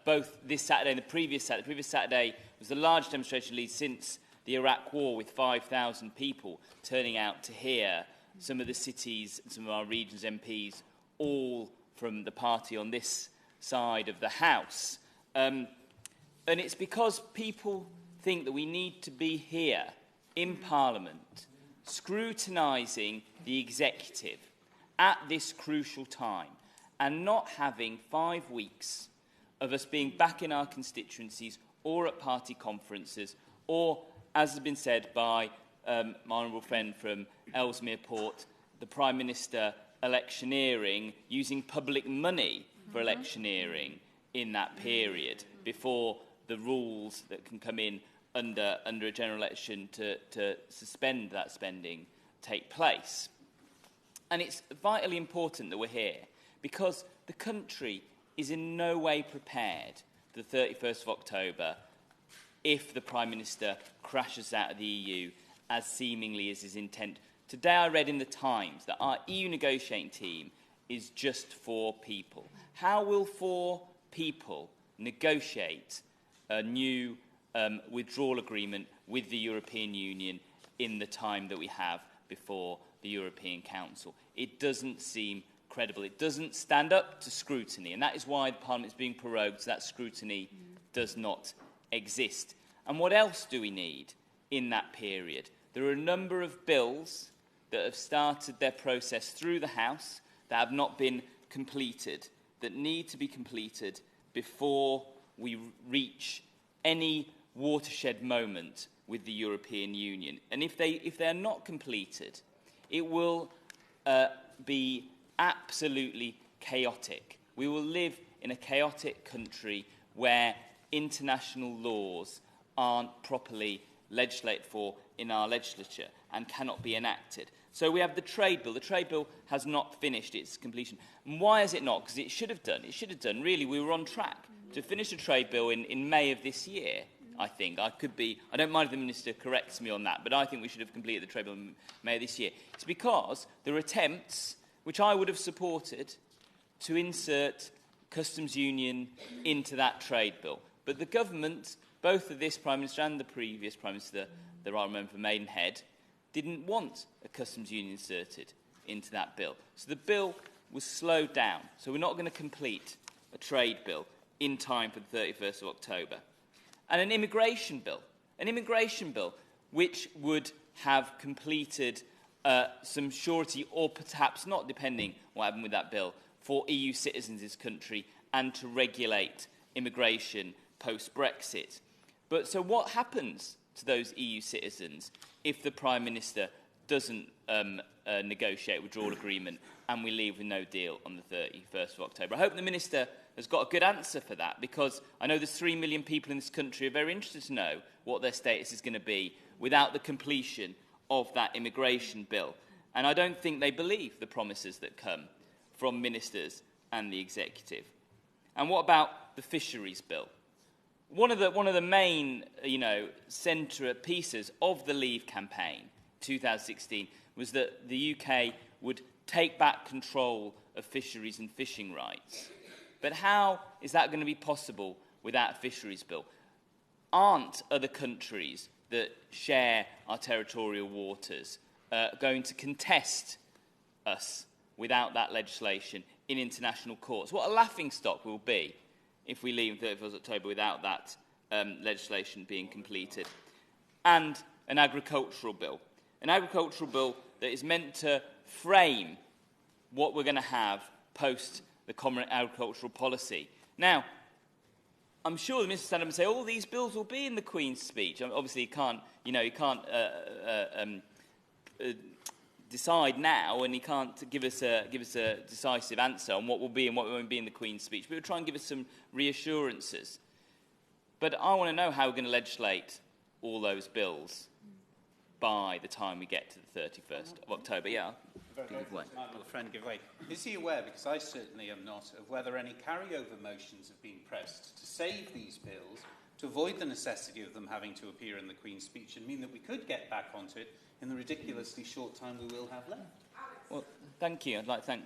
both this Saturday and the previous Saturday. The previous Saturday was the largest demonstration in Leeds since the Iraq War, with 5,000 people turning out to hear some of the cities and some of our region's MPs, all from the party on this side of the House. And it's because people think that we need to be here in Parliament scrutinising the executive at this crucial time and not having 5 weeks of us being back in our constituencies or at party conferences or, as has been said by my honourable friend from Ellesmere Port, the Prime Minister electioneering, using public money for electioneering in that period before the rules that can come in under a general election to suspend that spending take place. And it's vitally important that we're here because the country is in no way prepared for the 31st of October if the Prime Minister crashes out of the EU, as seemingly is his intent. Today I read in the Times that our EU negotiating team is just 4 people. How will 4 people negotiate a new withdrawal agreement with the European Union in the time that we have before the European Council? It doesn't seem credible. It doesn't stand up to scrutiny, and that is why the Parliament is being prorogued, so that scrutiny does not exist. And what else do we need in that period? There are a number of bills that have started their process through the House that have not been completed, that need to be completed before we reach any watershed moment with the European Union. And if they are not completed, it will be absolutely chaotic. We will live in a chaotic country where international laws aren't properly legislated for in our legislature and cannot be enacted. So we have the trade bill. The trade bill has not finished its completion. And why is it not? Because it should have done. It should have done. Really, we were on track to finish the trade bill in May of this year, I think. I don't mind if the Minister corrects me on that, but I think we should have completed the trade bill in May of this year. It's because there are attempts, which I would have supported, to insert customs union into that trade bill. But the government, both of this Prime Minister and the previous Prime Minister, the right member for Maidenhead, didn't want a customs union inserted into that bill. So the bill was slowed down. So we're not going to complete a trade bill in time for the 31st of October. And an immigration bill which would have completed some surety, or perhaps not, depending what happened with that bill, for EU citizens in this country and to regulate immigration post-Brexit. But so what happens to those EU citizens if the Prime Minister doesn't negotiate a withdrawal agreement and we leave with no deal on the 31st of October? I hope the Minister has got a good answer for that, because I know there's 3 million people in this country who are very interested to know what their status is going to be without the completion of that immigration bill. And I don't think they believe the promises that come from ministers and the executive. And what about the fisheries bill? One of the main, centre pieces of the Leave campaign, 2016, was that the UK would take back control of fisheries and fishing rights. But how is that going to be possible without a fisheries bill? Aren't other countries that share our territorial waters going to contest us without that legislation in international courts? What a laughingstock will be if we leave 31st October without that legislation being completed. And an agricultural bill. An agricultural bill that is meant to frame what we're going to have post the Common Agricultural Policy. Now, I'm sure the Minister stand up and say, all these bills will be in the Queen's speech. Obviously, he can't decide now, and he can't give us a decisive answer on what will be and what won't be in the Queen's speech. But he'll try and give us some reassurances. But I want to know how we're going to legislate all those bills by the time we get to the 31st of October. Yeah. My friend give way. Is he aware, because I certainly am not, of whether any carryover motions have been pressed to save these bills, to avoid the necessity of them having to appear in the Queen's speech, and mean that we could get back onto it in the ridiculously short time we will have left? Well, thank you. I'd like to thank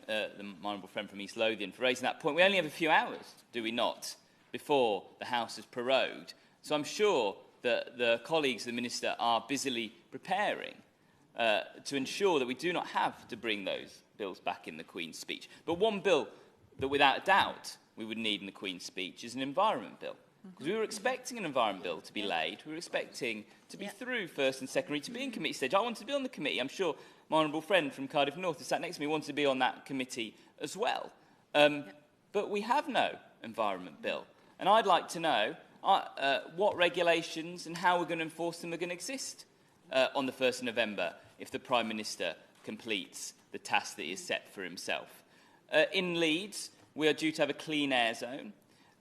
my honourable friend from East Lothian for raising that point. We only have a few hours, do we not, before the House is prorogued. So I'm sure that the colleagues of the Minister are busily preparing to ensure that we do not have to bring those bills back in the Queen's speech. But one bill that, without a doubt, we would need in the Queen's speech is an environment bill. Because we were expecting an environment bill to be laid. We were expecting to be through first and second read, to be in committee stage. I wanted to be on the committee. I'm sure my honourable friend from Cardiff North, who sat next to me, wanted to be on that committee as well. But we have no environment bill. And I'd like to know what regulations and how we're going to enforce them are going to exist on the 1st of November if the Prime Minister completes the task that he has set for himself. In Leeds, we are due to have a clean air zone.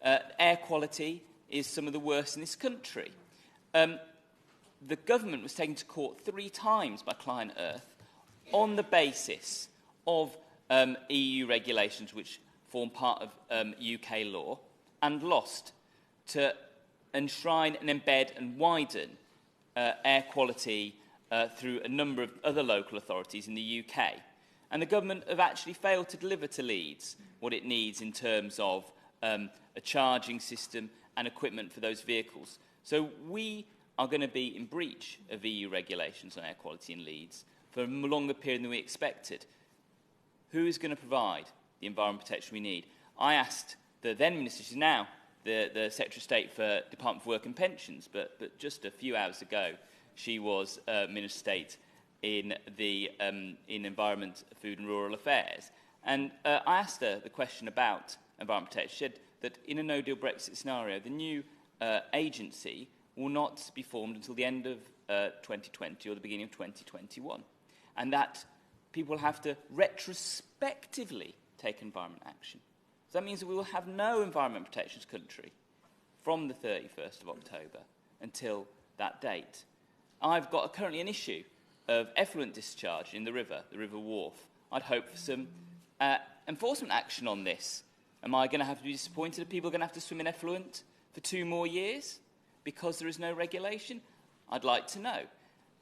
Air quality is some of the worst in this country. The government was taken to court 3 times by Client Earth on the basis of EU regulations which form part of UK law, and lost to enshrine and embed and widen air quality through a number of other local authorities in the UK. And the government have actually failed to deliver to Leeds what it needs in terms of a charging system and equipment for those vehicles. So we are going to be in breach of EU regulations on air quality in Leeds for a longer period than we expected. Who is going to provide the environment protection we need? I asked the then Minister, she's now the Secretary of State for Department for Work and Pensions, but just a few hours ago she was Minister of State in Environment, Food and Rural Affairs. And I asked her the question about environment protection. She said that in a no-deal Brexit scenario, the new agency will not be formed until the end of 2020 or the beginning of 2021, and that people will have to retrospectively take environment action. So that means that we will have no environment protections country from the 31st of October until that date. I've got currently an issue of effluent discharge in the River Wharfe. I'd hope for some enforcement action on this. Am I going to have to be disappointed if people are going to have to swim in effluent for 2 more years because there is no regulation? I'd like to know.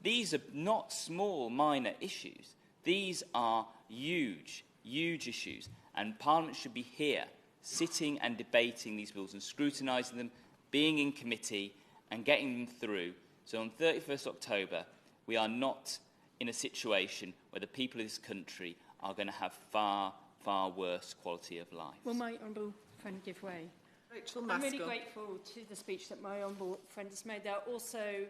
These are not small, minor issues. These are huge, huge issues, and Parliament should be here, sitting and debating these bills and scrutinising them, being in committee and getting them through. So on 31st October, we are not in a situation where the people of this country are going to have far, far worse quality of life. Will my honourable friend give way? Rachel I'm really Maskell. grateful to the speech that my honourable friend has made. There are also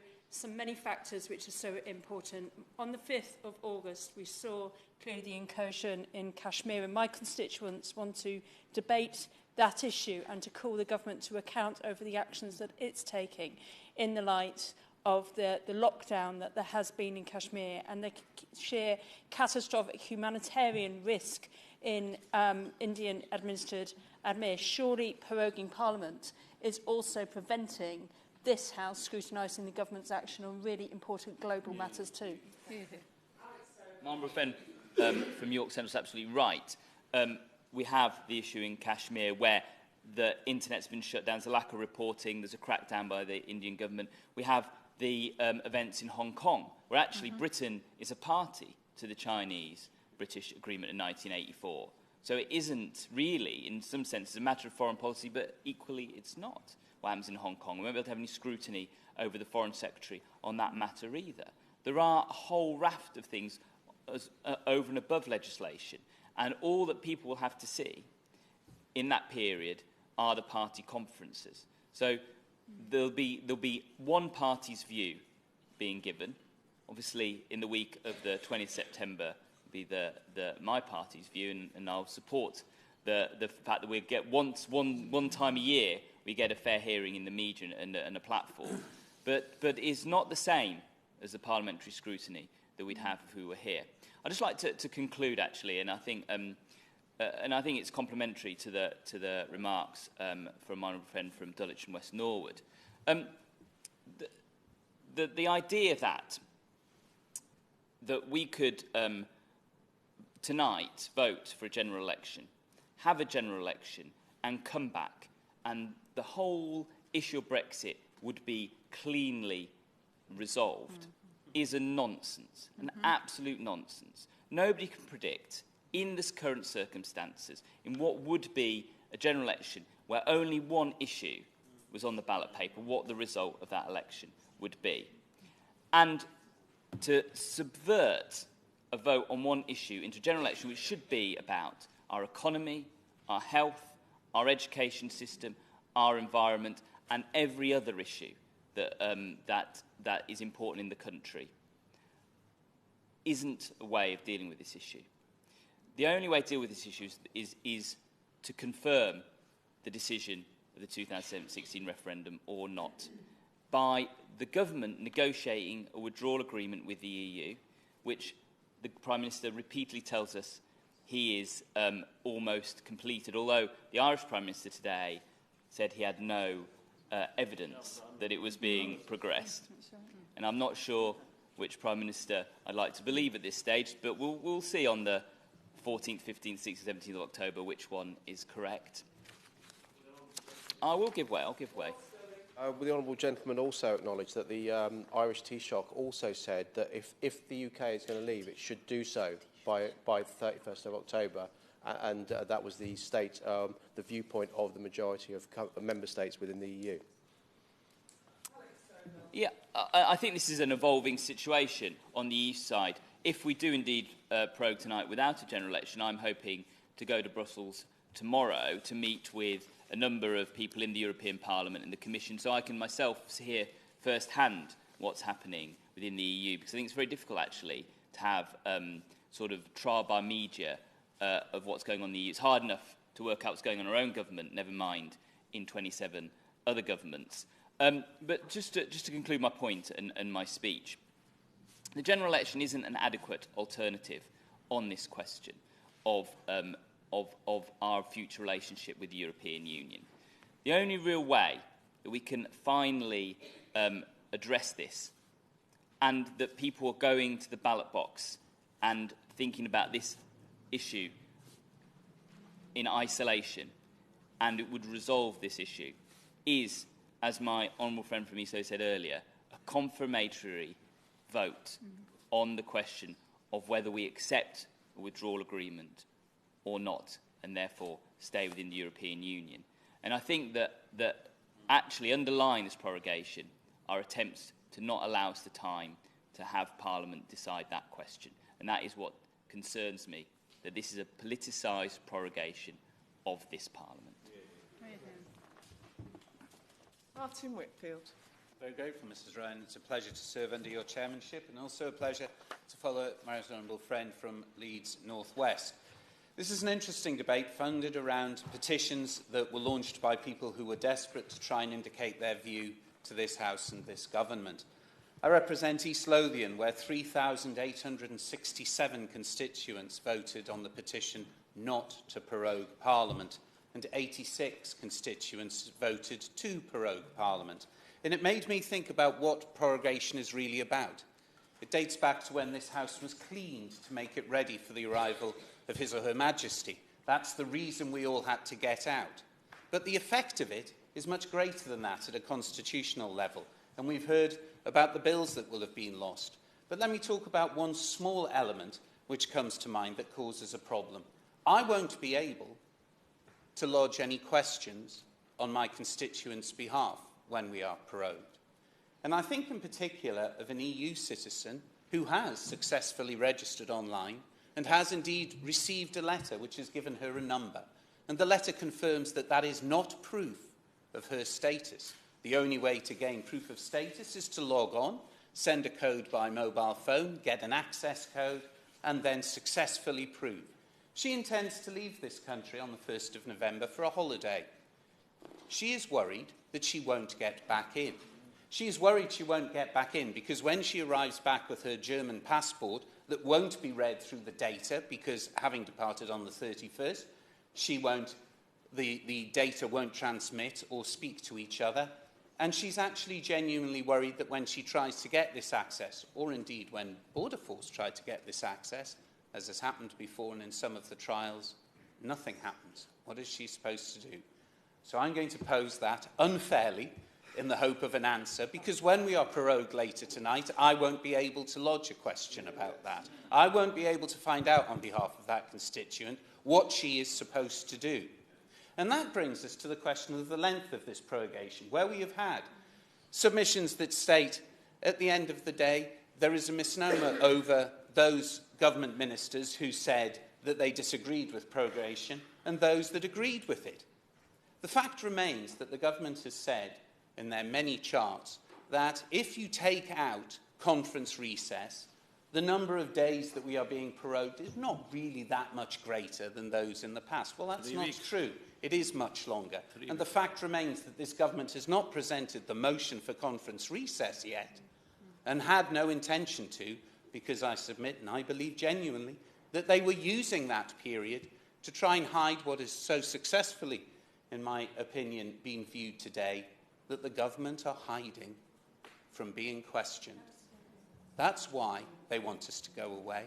many factors which are so important. On the 5th of August, we saw clearly the incursion in Kashmir, and my constituents want to debate that issue and to call the government to account over the actions that it's taking in the light of the lockdown that there has been in Kashmir and the sheer catastrophic humanitarian risk in Indian-administered Kashmir. Surely proroguing Parliament is also preventing this House scrutinising the government's action on really important global matters too. My honourable friend from York Central is absolutely right. We have the issue in Kashmir where the internet's been shut down, there's a lack of reporting, there's a crackdown by the Indian government. We have the events in Hong Kong, where actually Britain is a party to the Chinese-British agreement in 1984. So it isn't really, in some sense, a matter of foreign policy, but equally it's not what happens in Hong Kong. We won't be able to have any scrutiny over the Foreign Secretary on that matter either. There are a whole raft of things over and above legislation, and all that people will have to see in that period are the party conferences. So there'll be one party's view being given. Obviously, in the week of the 20th September, will be my party's view, and I'll support the fact that we get one time a year we get a fair hearing in the media and a platform. But it's not the same as the parliamentary scrutiny that we'd have if we were here. I'd just like to conclude, actually, and I think it's complementary to the remarks from my friend from Dulwich and West Norwood. The idea that we could tonight vote for a general election, have a general election, and come back, and the whole issue of Brexit would be cleanly resolved, is a nonsense, an absolute nonsense. Nobody can predict, in this current circumstances, in what would be a general election where only one issue was on the ballot paper, what the result of that election would be. And to subvert a vote on one issue into a general election which should be about our economy, our health, our education system, our environment, and every other issue that is important in the country, isn't a way of dealing with this issue. The only way to deal with this issue is to confirm the decision of the 2016 referendum or not, by the government negotiating a withdrawal agreement with the EU, which the Prime Minister repeatedly tells us he is almost completed, although the Irish Prime Minister today said he had no evidence that it was being progressed. And I'm not sure which Prime Minister I'd like to believe at this stage, but we'll see on the 14th, 15th, 16th, 17th of October which one is correct. I will give way, I'll give way. The honourable gentleman also acknowledged that the Irish Taoiseach also said that if the UK is going to leave, it should do so by the 31st of October, and that was the the viewpoint of the majority of member states within the EU. Yeah, I think this is an evolving situation on the east side. If we do indeed prorogue tonight without a general election, I'm hoping to go to Brussels tomorrow to meet with a number of people in the European Parliament and the Commission, so I can myself hear firsthand what's happening within the EU, because I think it's very difficult, actually, to have sort of trial by media of what's going on in the EU. It's hard enough to work out what's going on in our own government, never mind in 27 other governments. But just to conclude my point and my speech, the general election isn't an adequate alternative on this question of our future relationship with the European Union. The only real way that we can finally address this, and that people are going to the ballot box and thinking about this issue in isolation, and it would resolve this issue, is, as my honourable friend from ESO said earlier, a confirmatory vote on the question of whether we accept a withdrawal agreement or not, and therefore stay within the European Union. And I think that actually underlying this prorogation are attempts to not allow us the time to have Parliament decide that question. And that is what concerns me, that this is a politicised prorogation of this Parliament. Martin Whitfield. Very grateful, Mrs Ryan. It's a pleasure to serve under your chairmanship, and also a pleasure to follow my honourable friend from Leeds North West. This is an interesting debate funded around petitions that were launched by people who were desperate to try and indicate their view to this House and this government. I represent East Lothian, where 3,867 constituents voted on the petition not to prorogue Parliament, and 86 constituents voted to prorogue Parliament. And it made me think about what prorogation is really about. It dates back to when this House was cleaned to make it ready for the arrival of His or Her Majesty. That's the reason we all had to get out. But the effect of it is much greater than that at a constitutional level. And we've heard about the bills that will have been lost. But let me talk about one small element which comes to mind that causes a problem. I won't be able to lodge any questions on my constituents' behalf when we are prorogued. And I think in particular of an EU citizen who has successfully registered online and has indeed received a letter which has given her a number. And the letter confirms that that is not proof of her status. The only way to gain proof of status is to log on, send a code by mobile phone, get an access code, and then successfully prove. She intends to leave this country on the 1st of November for a holiday. She is worried that she won't get back in. She is worried she won't get back in because when she arrives back with her German passport that won't be read through the data because having departed on the 31st, the data won't transmit or speak to each other. And she's actually genuinely worried that when she tries to get this access, or indeed when Border Force tried to get this access, as has happened before and in some of the trials, nothing happens. What is she supposed to do? So I'm going to pose that unfairly in the hope of an answer, because when we are prorogued later tonight, I won't be able to lodge a question about that. I won't be able to find out on behalf of that constituent what she is supposed to do. And that brings us to the question of the length of this prorogation, where we have had submissions that state, at the end of the day, there is a misnomer over those government ministers who said that they disagreed with prorogation and those that agreed with it. The fact remains that the government has said in their many charts that if you take out conference recess, the number of days that we are being prorogued is not really that much greater than those in the past. Well, that's not true. It is much longer. And the fact remains that this government has not presented the motion for conference recess yet and had no intention to, because I submit, and I believe genuinely, that they were using that period to try and hide what is so successfully, in my opinion, being viewed today, that the government are hiding from being questioned. That's why they want us to go away.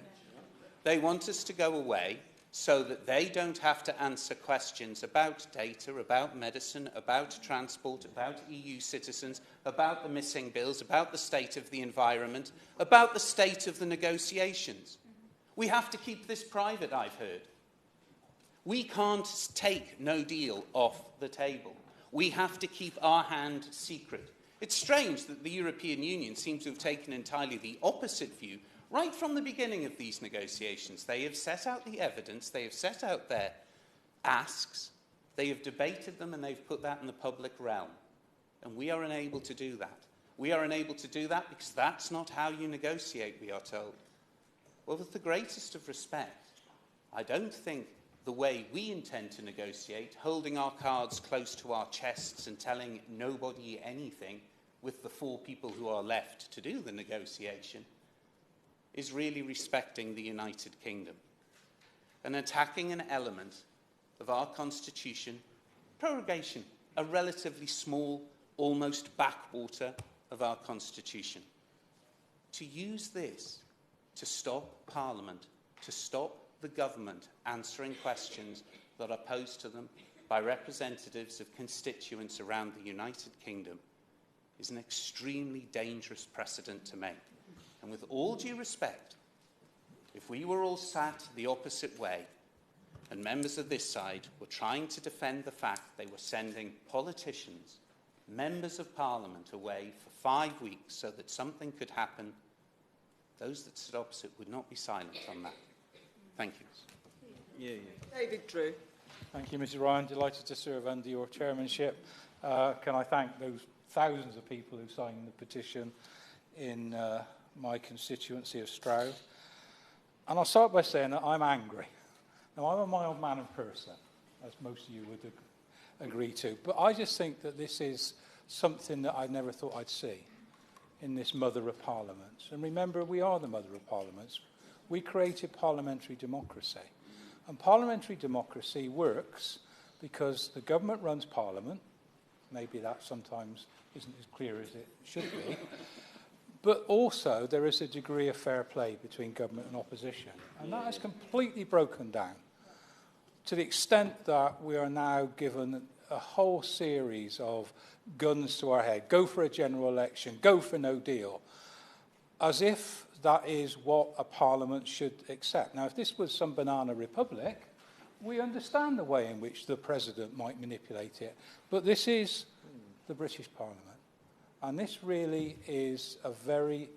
They want us to go away so that they don't have to answer questions about data, about medicine, about transport, about EU citizens, about the missing bills, about the state of the environment, about the state of the negotiations. We have to keep this private, I've heard. We can't take no deal off the table. We have to keep our hand secret. It's strange that the European Union seems to have taken entirely the opposite view. Right from the beginning of these negotiations, they have set out the evidence, they have set out their asks, they have debated them, and they've put that in the public realm. And we are unable to do that. We are unable to do that because that's not how you negotiate, we are told. Well, with the greatest of respect, I don't think the way we intend to negotiate, holding our cards close to our chests and telling nobody anything with the 4 people who are left to do the negotiation, is really respecting the United Kingdom and attacking an element of our constitution, prorogation, a relatively small, almost backwater of our constitution. To use this to stop Parliament, to stop the government answering questions that are posed to them by representatives of constituents around the United Kingdom is an extremely dangerous precedent to make. And with all due respect, if we were all sat the opposite way and members of this side were trying to defend the fact they were sending politicians, members of Parliament, away for 5 weeks so that something could happen, those that stood opposite would not be silent on that. Thank you. David Drew. Thank you, Mrs Ryan. Delighted to serve under your chairmanship. Can I thank those thousands of people who signed the petition in my constituency of Stroud. And I'll start by saying that I'm angry. Now, I'm a mild-mannered person, as most of you would agree to, but I just think that this is something that I never thought I'd see in this mother of parliaments. And remember, we are the mother of parliaments. We created parliamentary democracy. And parliamentary democracy works because the government runs parliament. Maybe that sometimes isn't as clear as it should be. But also, there is a degree of fair play between government and opposition. And that is completely broken down to the extent that we are now given a whole series of guns to our head. Go for a general election, go for no deal, as if that is what a parliament should accept. Now, if this was some banana republic, we understand the way in which the president might manipulate it. But this is the British Parliament. And this really is a very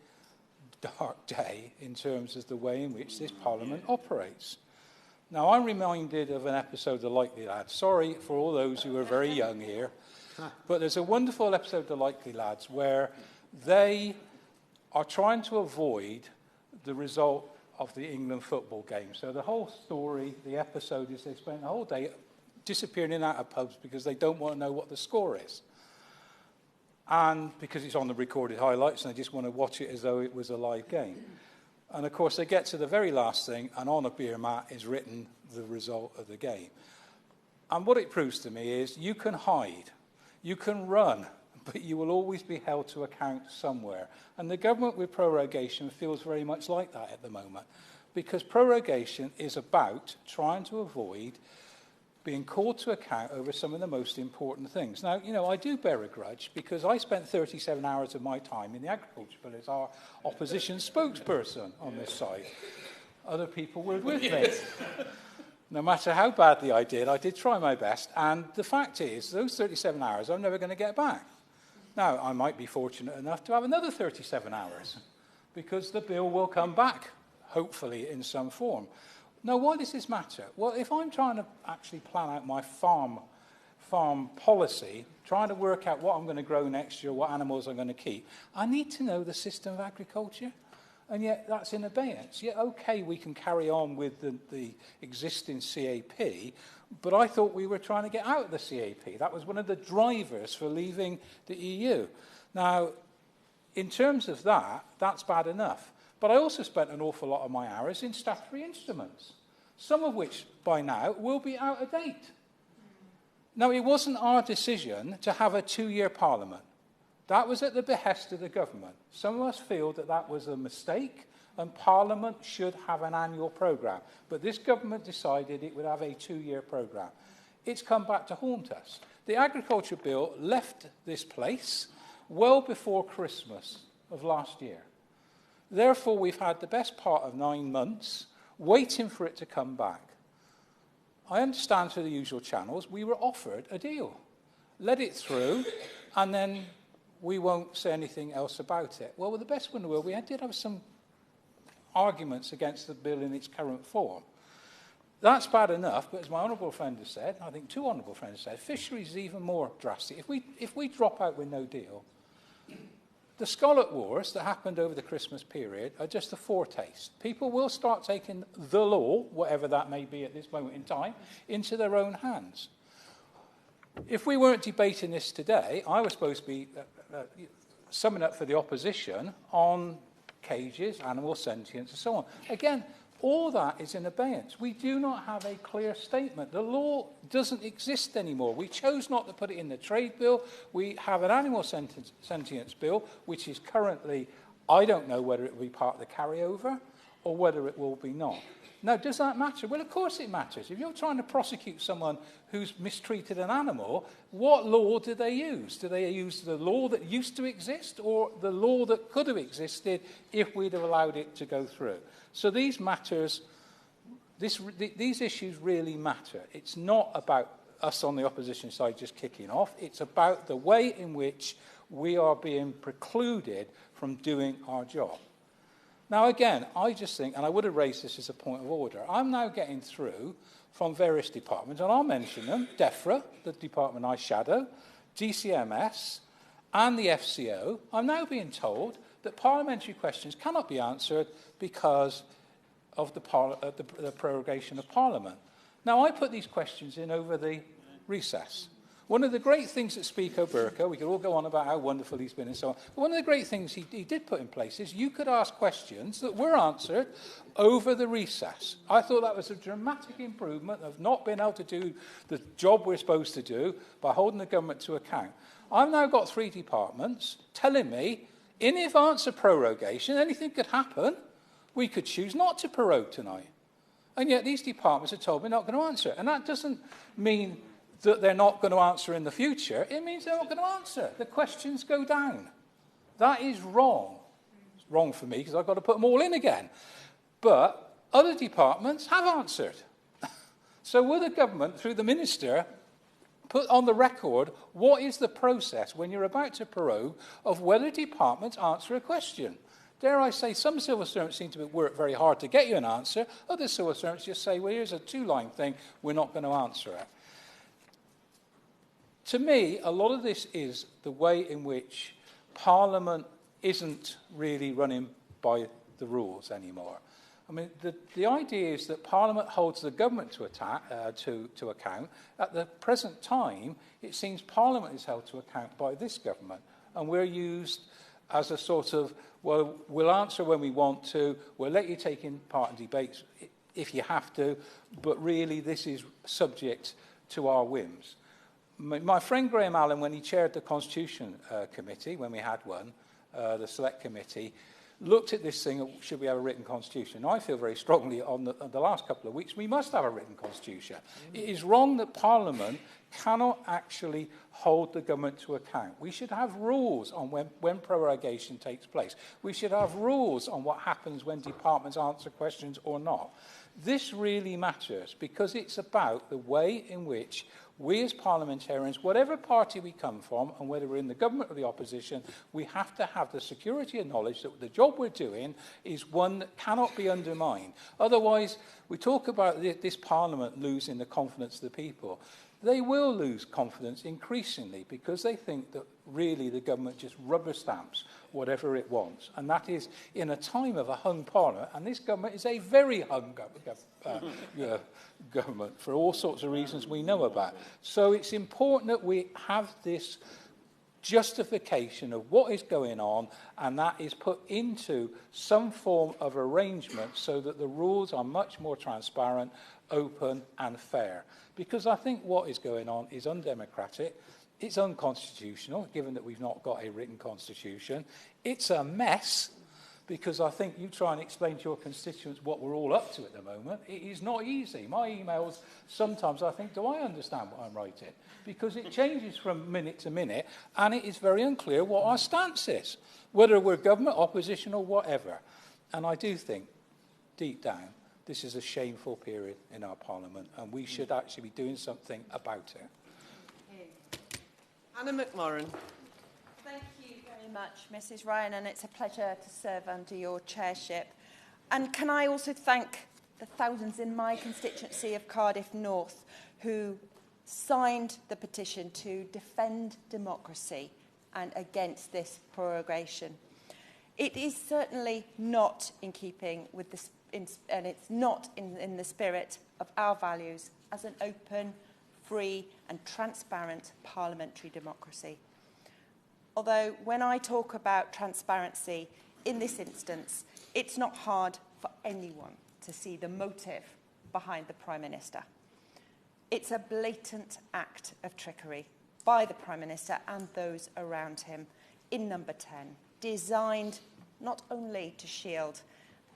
dark day in terms of the way in which this Parliament operates. Now, I'm reminded of an episode of The Likely Lads. Sorry for all those who are very young here. But there's a wonderful episode of The Likely Lads where they are trying to avoid the result of the England football game. So the whole story, the episode, is they spend the whole day disappearing in and out of pubs because they don't want to know what the score is. And because it's on the recorded highlights and they just want to watch it as though it was a live game. And of course they get to the very last thing and on a beer mat is written the result of the game. And what it proves to me is you can hide, you can run, but you will always be held to account somewhere. And the government with prorogation feels very much like that at the moment, because prorogation is about trying to avoid being called to account over some of the most important things. Now, you know, I do bear a grudge because I spent 37 hours of my time in the Agriculture Bill as our opposition spokesperson on this side. Other people were with me. No matter how badly I did try my best. And the fact is, those 37 hours I'm never going to get back. Now, I might be fortunate enough to have another 37 hours because the bill will come back, hopefully, in some form. Now, why does this matter? Well, if I'm trying to actually plan out my farm policy, trying to work out what I'm going to grow next year, what animals I'm going to keep, I need to know the system of agriculture. And yet that's in abeyance. Yet, okay, we can carry on with the existing CAP, but I thought we were trying to get out of the CAP. That was one of the drivers for leaving the EU. Now, in terms of that, that's bad enough. But I also spent an awful lot of my hours in statutory instruments, some of which by now will be out of date. Now, it wasn't our decision to have a 2-year parliament. That was at the behest of the government. Some of us feel that that was a mistake and Parliament should have an annual programme. But this government decided it would have a 2-year programme. It's come back to haunt us. The Agriculture Bill left this place well before Christmas of last year. Therefore, we've had the best part of 9 months waiting for it to come back. I understand through the usual channels we were offered a deal. Let it through, and then we won't say anything else about it. Well, with the best one in the world, we did have some arguments against the bill in its current form. That's bad enough, but as my honourable friend has said, I think 2 honourable friends have said, fisheries is even more drastic. If we drop out with no deal, The Scarlet Wars that happened over the Christmas period are just a foretaste. People will start taking the law, whatever that may be at this moment in time, into their own hands. If we weren't debating this today, I was supposed to be summing up for the opposition on cages, animal sentience, and so on. Again, all that is in abeyance. We do not have a clear statement. The law doesn't exist anymore. We chose not to put it in the trade bill. We have an animal sentience bill, which is currently, I don't know whether it will be part of the carryover or whether it will be not. Now, does that matter? Well, of course it matters. If you're trying to prosecute someone who's mistreated an animal, what law do they use? Do they use the law that used to exist or the law that could have existed if we'd have allowed it to go through? So these matters, these issues really matter. It's not about us on the opposition side just kicking off. It's about the way in which we are being precluded from doing our job. Now, again, I just think, and I would have raised this as a point of order, I'm now getting through from various departments, and I'll mention them, DEFRA, the department I shadow, DCMS, and the FCO. I'm now being told that parliamentary questions cannot be answered because of the prorogation of Parliament. Now, I put these questions in over the recess. One of the great things that Speaker Burker, we could all go on about how wonderful he's been and so on, but one of the great things he did put in place is you could ask questions that were answered over the recess. I thought that was a dramatic improvement of not being able to do the job we're supposed to do by holding the government to account. I've now got 3 departments telling me, in advance of prorogation, anything could happen. We could choose not to prorogue tonight. And yet these departments have told me not going to answer. And that doesn't mean that they're not going to answer in the future. It means they're not going to answer. The questions go down. That is wrong. It's wrong for me because I've got to put them all in again. But other departments have answered. So will the government, through the minister, put on the record what is the process when you're about to prorogue of whether departments answer a question? Dare I say, some civil servants seem to work very hard to get you an answer. Other civil servants just say, well, here's a 2-line thing, we're not going to answer it. To me, a lot of this is the way in which Parliament isn't really running by the rules anymore. I mean, the idea is that Parliament holds the government to account. At the present time, it seems Parliament is held to account by this government, and we're used as a sort of, well, we'll answer when we want to, we'll let you take in part in debates if you have to, but really this is subject to our whims. My friend Graham Allen, when he chaired the Constitution Committee, when we had one, the Select Committee, looked at this thing, should we have a written constitution? Now, I feel very strongly on the last couple of weeks, we must have a written constitution. It is wrong that Parliament cannot actually hold the government to account. We should have rules on when prorogation takes place. We should have rules on what happens when departments answer questions or not. This really matters because it's about the way in which we as parliamentarians, whatever party we come from, and whether we're in the government or the opposition, we have to have the security and knowledge that the job we're doing is one that cannot be undermined. Otherwise, we talk about this Parliament losing the confidence of the people. They will lose confidence increasingly because they think that really the government just rubber stamps whatever it wants. And that is in a time of a hung Parliament, and this government is a very hung government for all sorts of reasons we know about. So it's important that we have this justification of what is going on, and that is put into some form of arrangement so that the rules are much more transparent, open and fair. Because I think what is going on is undemocratic, it's unconstitutional, given that we've not got a written constitution. It's a mess, because I think you try and explain to your constituents what we're all up to at the moment. It is not easy. My emails, sometimes I think, do I understand what I'm writing? Because it changes from minute to minute, and it is very unclear what our stance is, whether we're government, opposition, or whatever. And I do think, deep down, this is a shameful period in our Parliament, and we should actually be doing something about it. Anna McMorran. Thank you very much, Mrs. Ryan, and it's a pleasure to serve under your chairship. And can I also thank the thousands in my constituency of Cardiff North who signed the petition to defend democracy and against this prorogation. It is certainly not in keeping with this, and it's not in the spirit of our values as an open, free and transparent parliamentary democracy. Although when I talk about transparency in this instance, it's not hard for anyone to see the motive behind the Prime Minister. It's a blatant act of trickery by the Prime Minister and those around him in number 10, designed not only to shield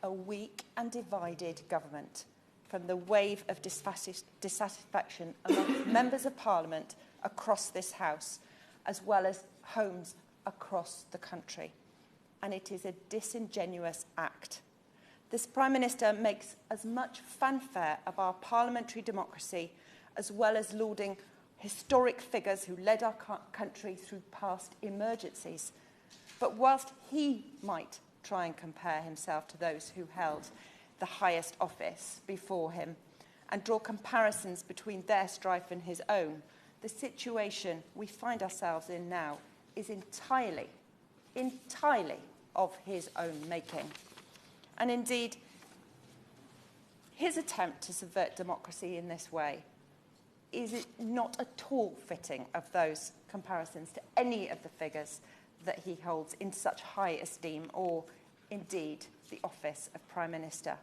a weak and divided government from the wave of dissatisfaction among members of Parliament across this House, as well as homes across the country. And it is a disingenuous act. This Prime Minister makes as much fanfare of our parliamentary democracy, as well as lauding historic figures who led our country through past emergencies. But whilst he might try and compare himself to those who held the highest office before him and draw comparisons between their strife and his own, the situation we find ourselves in now is entirely of his own making. And indeed, his attempt to subvert democracy in this way is not at all fitting of those comparisons to any of the figures that he holds in such high esteem, or indeed the office of Prime Minister.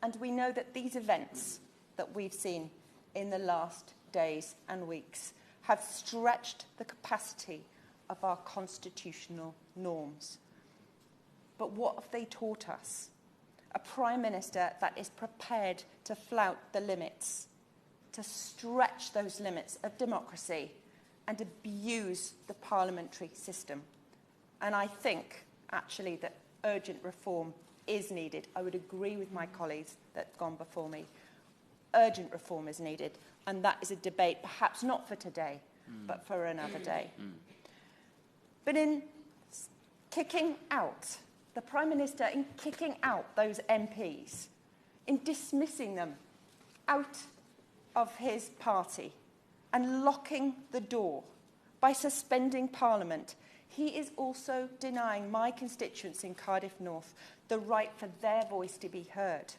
And we know that these events that we've seen in the last days and weeks have stretched the capacity of our constitutional norms. But what have they taught us? A Prime Minister that is prepared to flout the limits, to stretch those limits of democracy and abuse the parliamentary system. And I think, actually, that urgent reform is needed. I would agree with my colleagues that have gone before me. Urgent reform is needed, and that is a debate perhaps not for today, but for another day. But in kicking out, the Prime Minister, in kicking out those MPs, in dismissing them out of his party and locking the door by suspending Parliament, he is also denying my constituents in Cardiff North the right for their voice to be heard.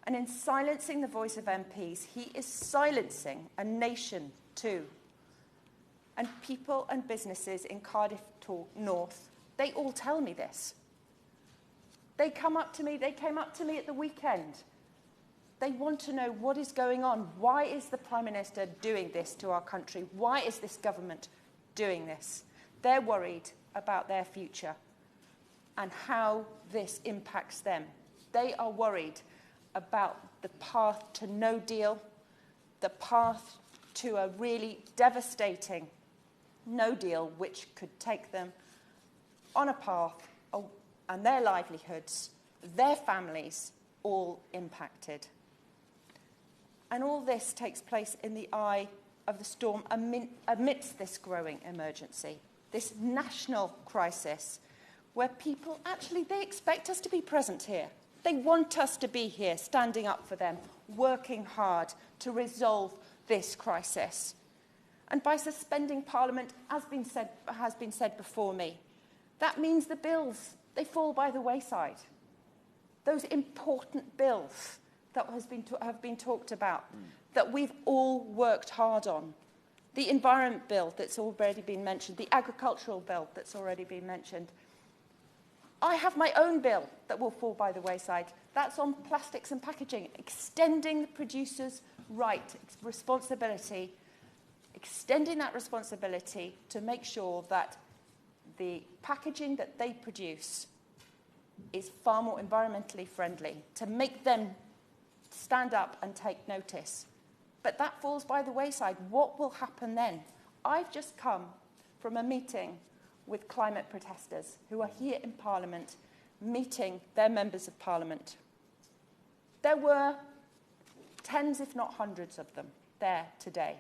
And in silencing the voice of MPs, he is silencing a nation too. And people and businesses in Cardiff North, they all tell me this. They came up to me at the weekend. They want to know what is going on. Why is the Prime Minister doing this to our country? Why is this government doing this? They're worried about their future and how this impacts them. They are worried about the path to no deal, the path to a really devastating no deal, which could take them on a path and their livelihoods, their families, all impacted. And all this takes place in the eye of the storm amidst this growing emergency, this national crisis, where people actually, they expect us to be present here. They want us to be here, standing up for them, working hard to resolve this crisis. And by suspending Parliament, as has been said before me, that means the bills, they fall by the wayside. Those important bills that have been talked about, that we've all worked hard on. The Environment Bill that's already been mentioned, the Agricultural Bill that's already been mentioned. I have my own bill that will fall by the wayside. That's on plastics and packaging, extending the producer's right, responsibility, extending that responsibility to make sure that the packaging that they produce is far more environmentally friendly, to make them stand up and take notice. But that falls by the wayside. What will happen then? I've just come from a meeting with climate protesters who are here in Parliament meeting their members of Parliament. There were tens, if not hundreds of them there today.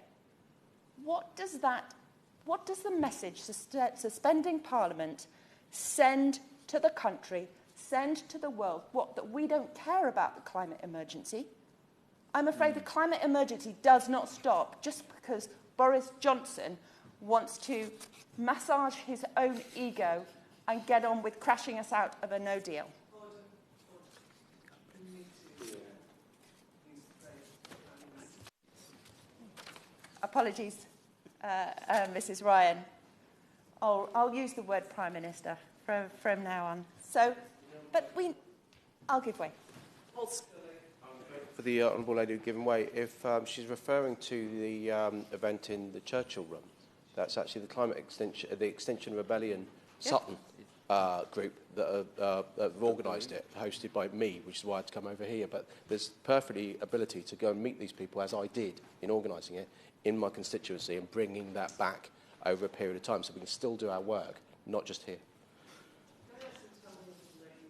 What does the message suspending Parliament send to the country, send to the world? What, that we don't care about the climate emergency? I'm afraid the climate emergency does not stop just because Boris Johnson wants to massage his own ego and get on with crashing us out of a no deal. Apologies, Mrs. Ryan. I'll use the word Prime Minister from now on. So, but I'll give way. For the Honourable Lady giving way, if she's referring to the event in the Churchill Room, that's actually the Climate Extinction, the Extinction Rebellion Sutton group that have organised it, hosted by me, which is why I had to come over here. But there's perfectly ability to go and meet these people, as I did in organising it, in my constituency and bringing that back over a period of time so we can still do our work, not just here.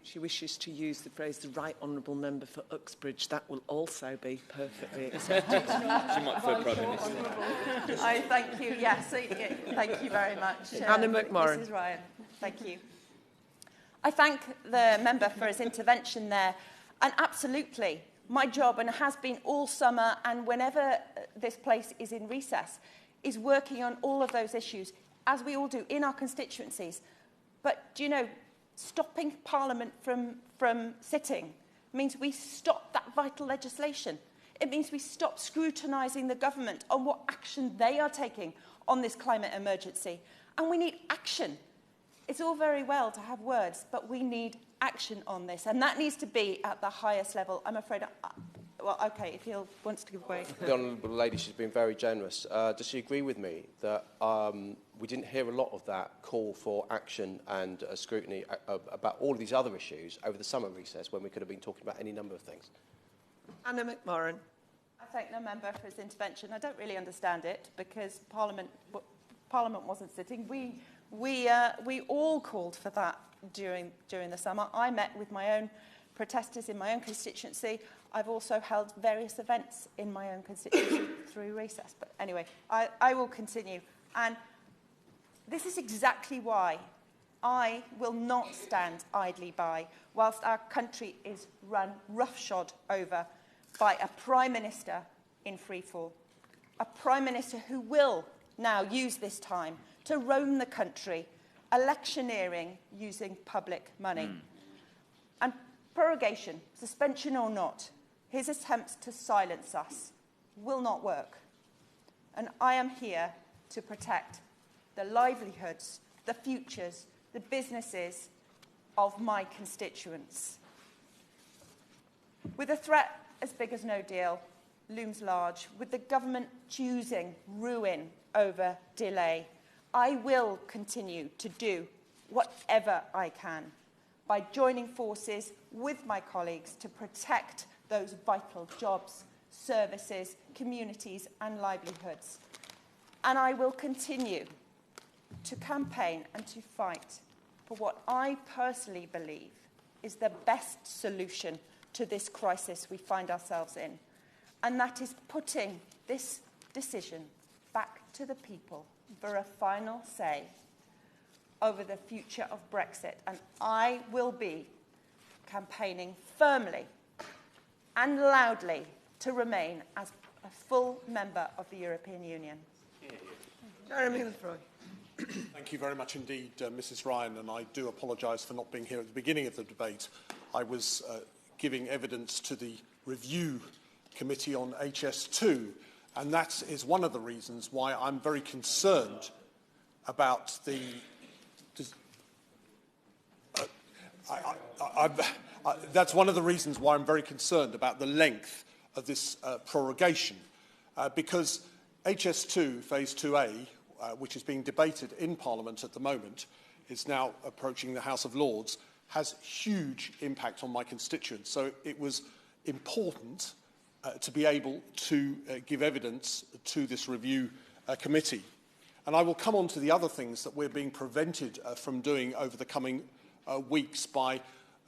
She wishes to use the phrase "the right honourable member for Uxbridge." That will also be perfectly accepted. She might prefer Prime Minister. I thank you. Yes, thank you very much, Anna McMorrin. Mrs. Ryan. Thank you. I thank the member for his intervention there, and absolutely, my job, and has been all summer, and whenever this place is in recess, is working on all of those issues, as we all do in our constituencies. But do you know, stopping Parliament from sitting means we stop that vital legislation. It means we stop scrutinising the government on what action they are taking on this climate emergency. And we need action. It's all very well to have words, but we need action on this. And that needs to be at the highest level. I'm afraid... well, OK, if he wants to give way. The Honourable Lady, she's been very generous. Does she agree with me that we didn't hear a lot of that call for action and scrutiny about all of these other issues over the summer recess when we could have been talking about any number of things? Anna McMorrin. I thank the member for his intervention. I don't really understand it because Parliament wasn't sitting. We all called for that during the summer. I met with my own protesters in my own constituency. I've also held various events in my own constituency through recess. But anyway, I will continue. And this is exactly why I will not stand idly by whilst our country is run roughshod over by a Prime Minister in freefall. A Prime Minister who will now use this time to roam the country, electioneering using public money. And prorogation, suspension or not, his attempts to silence us will not work. And I am here to protect the livelihoods, the futures, the businesses of my constituents. With a threat as big as no deal looms large, with the government choosing ruin over delay, I will continue to do whatever I can by joining forces with my colleagues to protect those vital jobs, services, communities and livelihoods. And I will continue to campaign and to fight for what I personally believe is the best solution to this crisis we find ourselves in. And that is putting this decision back to the people for a final say over the future of Brexit. And I will be campaigning firmly and loudly to remain as a full member of the European Union. Jeremy Lefroy. Thank you very much indeed, Mrs. Ryan, and I do apologise for not being here at the beginning of the debate. I was giving evidence to the review committee on HS2, and that is one of the reasons why I'm very concerned about the... that's one of the reasons why I'm very concerned about the length of this prorogation, because HS2, Phase 2A, which is being debated in Parliament at the moment, is now approaching the House of Lords, has huge impact on my constituents. So it was important to be able to give evidence to this review committee. And I will come on to the other things that we're being prevented from doing over the coming weeks by,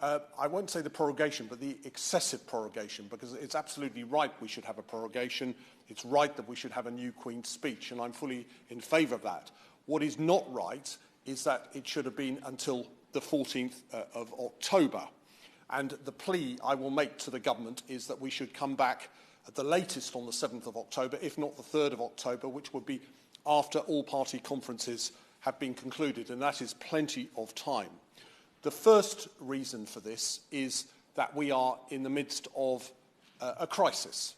I won't say the prorogation, but the excessive prorogation, because it's absolutely right we should have a prorogation. It's right that we should have a new Queen's speech, and I'm fully in favour of that. What is not right is that it should have been until the 14th of October. And the plea I will make to the government is that we should come back at the latest on the 7th of October, if not the 3rd of October, which would be after all party conferences have been concluded, and that is plenty of time. The first reason for this is that we are in the midst of a crisis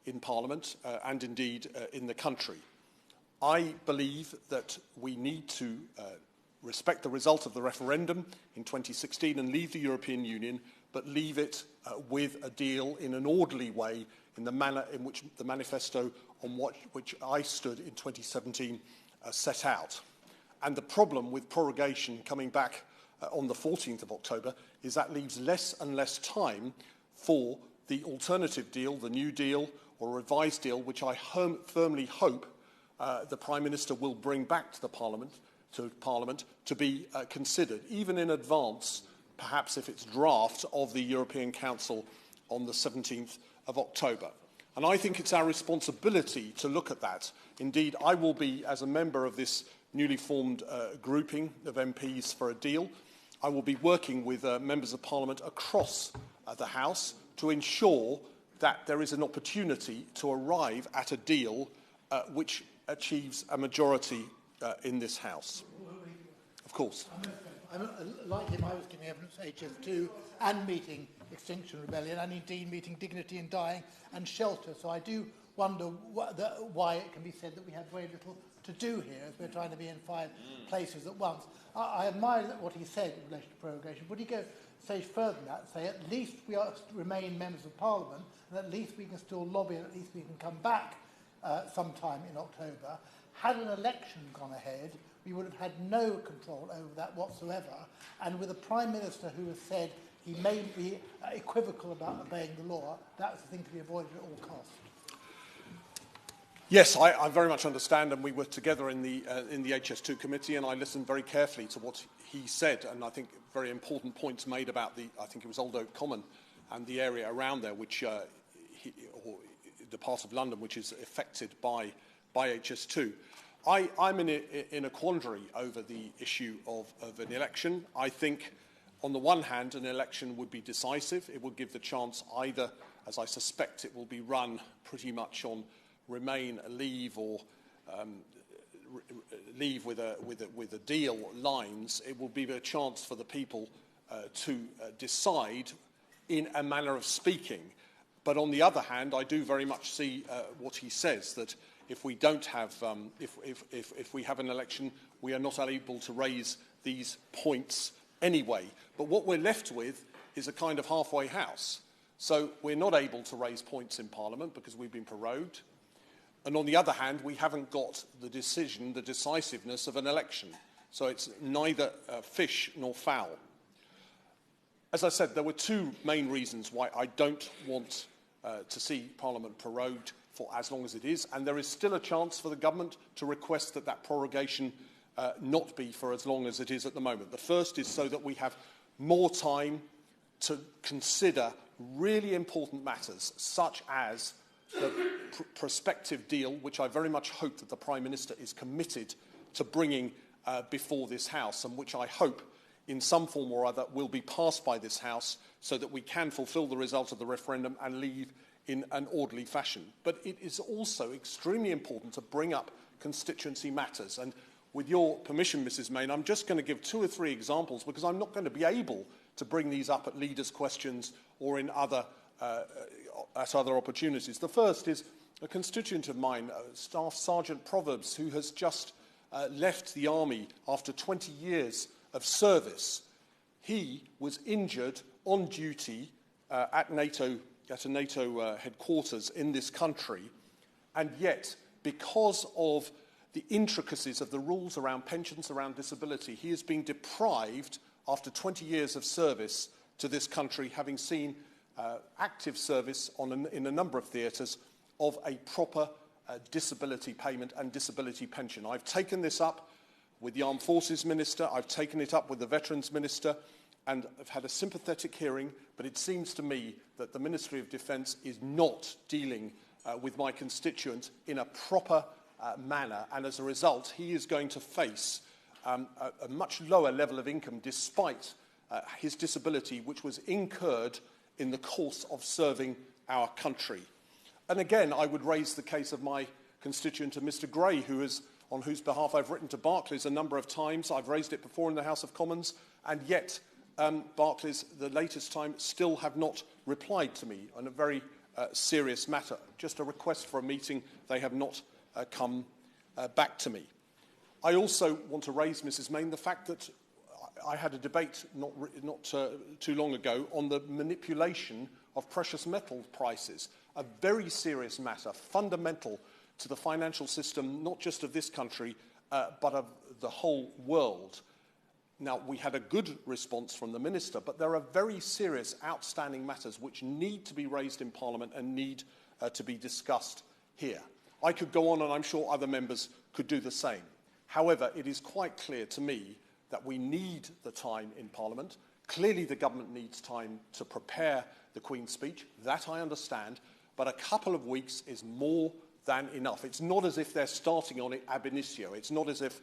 in Parliament and indeed in the country. I believe that we need to respect the result of the referendum in 2016 and leave the European Union, but leave it with a deal in an orderly way in the manner in which the manifesto on which I stood in 2017 set out. And the problem with prorogation coming back on the 14th of October is that leaves less and less time for the alternative deal, the new deal or revised deal, which I firmly hope the Prime Minister will bring back to the Parliament to be considered, even in advance, perhaps if it's draft, of the European Council on the 17th of October. And I think it's our responsibility to look at that. Indeed, I will be, as a member of this newly formed grouping of MPs for a deal, I will be working with members of Parliament across the House to ensure that there is an opportunity to arrive at a deal which achieves a majority in this House. Of course. Like him, I was giving evidence HS2 and meeting Extinction Rebellion and indeed meeting Dignity in Dying and Shelter. So I do wonder why it can be said that we have very little to do here as we're trying to be in 5 places at once. I admire what he said in relation to prorogation. Would he go a stage further than that, say at least we remain members of Parliament and at least we can still lobby and at least we can come back sometime in October? Had an election gone ahead, we would have had no control over that whatsoever. And with a Prime Minister who has said he may be equivocal about obeying the law, that's the thing to be avoided at all costs. Yes, I very much understand, and we were together in the HS2 committee, and I listened very carefully to what he said, and I think very important points made about I think it was Old Oak Common and the area around there, which or the part of London which is affected by HS2. I'm in a quandary over the issue of an election. I think, on the one hand, an election would be decisive. It would give the chance either, as I suspect it will be run pretty much on Remain, Leave, or Leave with a deal lines. It will be a chance for the people to decide in a manner of speaking. But on the other hand, I do very much see what he says, that if we don't have, if we have an election, we are not able to raise these points anyway. But what we're left with is a kind of halfway house. So we're not able to raise points in Parliament because we've been prorogued. And on the other hand, we haven't got the decisiveness of an election. So it's neither fish nor fowl. As I said, there were 2 main reasons why I don't want to see Parliament prorogued for as long as it is, and there is still a chance for the government to request that prorogation not be for as long as it is at the moment. The first is so that we have more time to consider really important matters, such as the prospective deal, which I very much hope that the Prime Minister is committed to bringing before this House, and which I hope in some form or other will be passed by this House so that we can fulfil the result of the referendum and leave in an orderly fashion. But it is also extremely important to bring up constituency matters. And with your permission, Mrs. Mayne, I'm just going to give 2 or 3 examples because I'm not going to be able to bring these up at leaders' questions or in other opportunities. The first is a constituent of mine, Staff Sergeant Proverbs, who has just left the army after 20 years of service. He was injured on duty at a NATO headquarters in this country, and yet, because of the intricacies of the rules around pensions, around disability, he has been deprived, after 20 years of service to this country, having seen active service in a number of theatres, of a proper disability payment and disability pension. I've taken this up with the Armed Forces Minister, I've taken it up with the Veterans Minister, and I've had a sympathetic hearing, but it seems to me that the Ministry of Defence is not dealing with my constituent in a proper manner, and as a result, he is going to face a much lower level of income despite his disability, which was incurred in the course of serving our country. And again, I would raise the case of my constituent, Mr. Gray, who has on whose behalf I've written to Barclays a number of times. I've raised it before in the House of Commons, and yet Barclays, the latest time, still have not replied to me on a very serious matter. Just a request for a meeting. They have not come back to me. I also want to raise, Mrs. Mayne, the fact that I had a debate not too long ago on the manipulation of precious metal prices, a very serious matter, fundamental to the financial system, not just of this country, but of the whole world. Now, we had a good response from the Minister, but there are very serious outstanding matters which need to be raised in Parliament and need to be discussed here. I could go on, and I'm sure other members could do the same. However, it is quite clear to me that we need the time in Parliament. Clearly, the government needs time to prepare the Queen's speech. That I understand. But a couple of weeks is more than enough. It's not as if they're starting on it ab initio. It's not as if,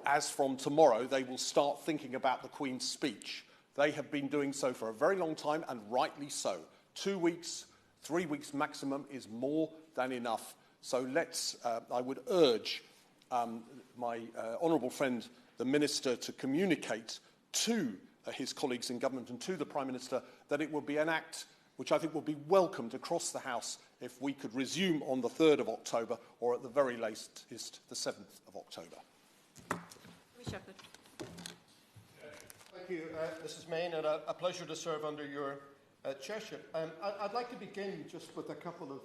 as from tomorrow, they will start thinking about the Queen's speech. They have been doing so for a very long time, and rightly so. 2 weeks, 3 weeks maximum is more than enough. So let's, I would urge my honourable friend, the Minister, to communicate to his colleagues in government and to the Prime Minister that it would be an act which I think would be welcomed across the House if we could resume on the 3rd of October or at the very latest the 7th of October. Thank you, Mrs. Mayne, and a pleasure to serve under your chairship. I'd like to begin just with a couple of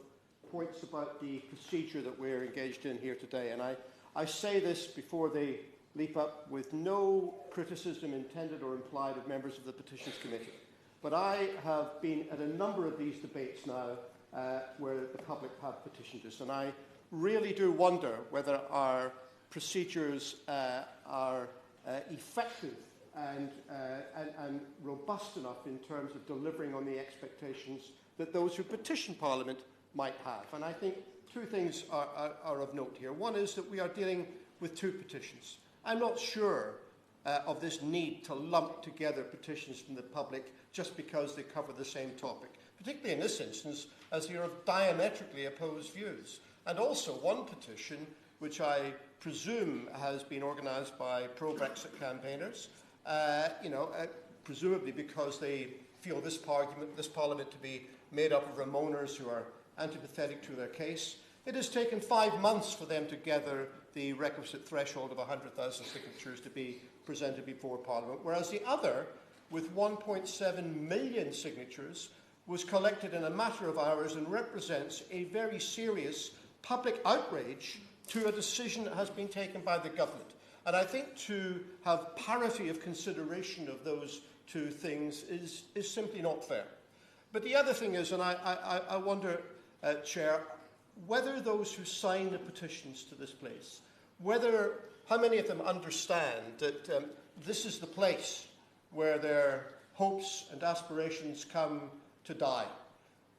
points about the procedure that we're engaged in here today. And I say this before they leap up with no criticism intended or implied of members of the Petitions Committee. But I have been at a number of these debates now where the public have petitioned us. And I really do wonder whether our procedures are effective and robust enough in terms of delivering on the expectations that those who petition Parliament might have. And I think two things are of note here. One is that we are dealing with two petitions. I'm not sure of this need to lump together petitions from the public just because they cover the same topic, particularly in this instance as they are of diametrically opposed views. And also one petition, which I presume has been organised by pro-Brexit campaigners, presumably because they feel this Parliament to be made up of Ramoners who are antipathetic to their case. It has taken 5 months for them to gather the requisite threshold of 100,000 signatures to be presented before Parliament, whereas the other, with 1.7 million signatures, was collected in a matter of hours and represents a very serious public outrage to a decision that has been taken by the government. And I think to have parity of consideration of those two things is simply not fair. But the other thing is, and I wonder, Chair, whether those who sign the petitions to this place, how many of them understand that this is the place where their hopes and aspirations come to die.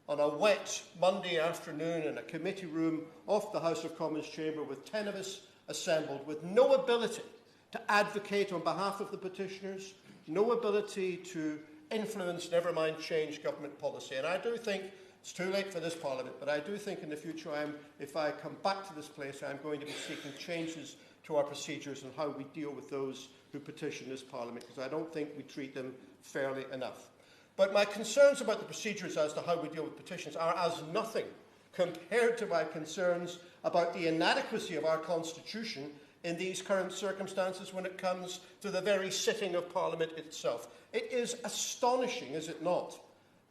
On a wet Monday afternoon in a committee room off the House of Commons chamber with 10 of us assembled with no ability to advocate on behalf of the petitioners, no ability to influence, never mind change government policy. And I do think it's too late for this Parliament, but I do think in the future, if I come back to this place, I'm going to be seeking changes to our procedures and how we deal with those who petition this Parliament, because I don't think we treat them fairly enough. But my concerns about the procedures as to how we deal with petitions are as nothing compared to my concerns about the inadequacy of our Constitution in these current circumstances when it comes to the very sitting of Parliament itself. It is astonishing, is it not,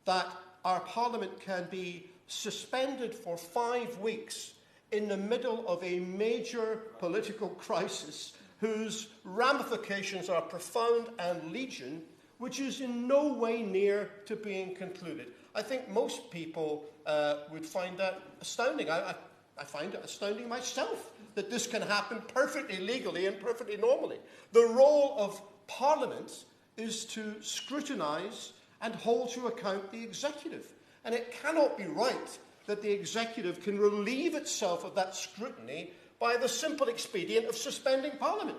that our Parliament can be suspended for 5 weeks in the middle of a major political crisis whose ramifications are profound and legion, which is in no way near to being concluded. I think most people would find that astounding. I find it astounding myself that this can happen perfectly legally and perfectly normally. The role of Parliament is to scrutinise and hold to account the executive. And it cannot be right that the executive can relieve itself of that scrutiny by the simple expedient of suspending Parliament.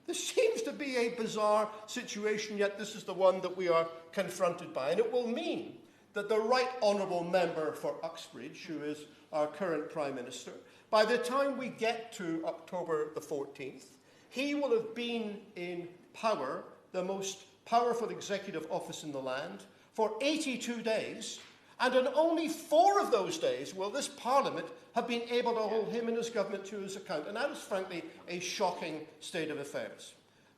This seems to be a bizarre situation, yet this is the one that we are confronted by. And it will mean that the Right Honourable Member for Uxbridge, who is our current Prime Minister, by the time we get to October the 14th, he will have been in power, the most powerful executive office in the land, for 82 days, and in only 4 of those days will this Parliament have been able to hold him and his government to his account. And that is, frankly, a shocking state of affairs.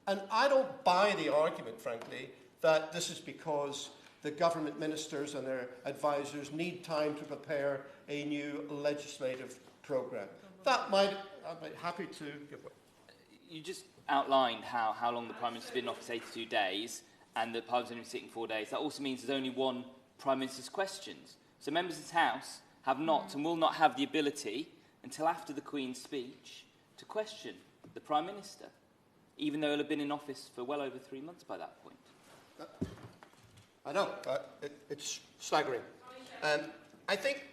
And I don't buy the argument, frankly, that this is because the government ministers and their advisers need time to prepare a new legislative programme. That might, I'd be happy to give way. You just outlined how long the Prime Minister's been in office, 82 days, and the Parliament's only been sitting 4 days. That also means there's only one Prime Minister's questions. So members of this House have not and will not have the ability, until after the Queen's speech, to question the Prime Minister, even though he'll have been in office for well over 3 months by that point. I know, it's staggering. I think,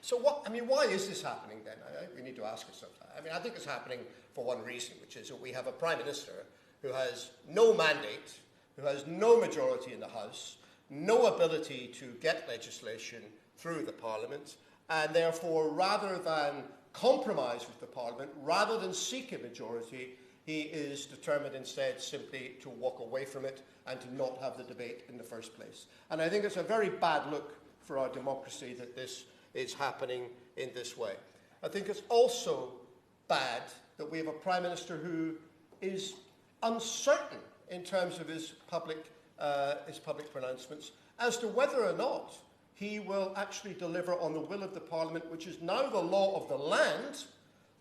so what, I mean, why is this happening then? We need to ask ourselves that. I mean, I think it's happening for one reason, which is that we have a Prime Minister who has no mandate, who has no majority in the House, no ability to get legislation through the Parliament, and therefore, rather than compromise with the Parliament, rather than seek a majority, he is determined instead simply to walk away from it and to not have the debate in the first place. And I think it's a very bad look for our democracy that this is happening in this way. I think it's also bad that we have a Prime Minister who is uncertain in terms of his public pronouncements as to whether or not he will actually deliver on the will of the Parliament, which is now the law of the land,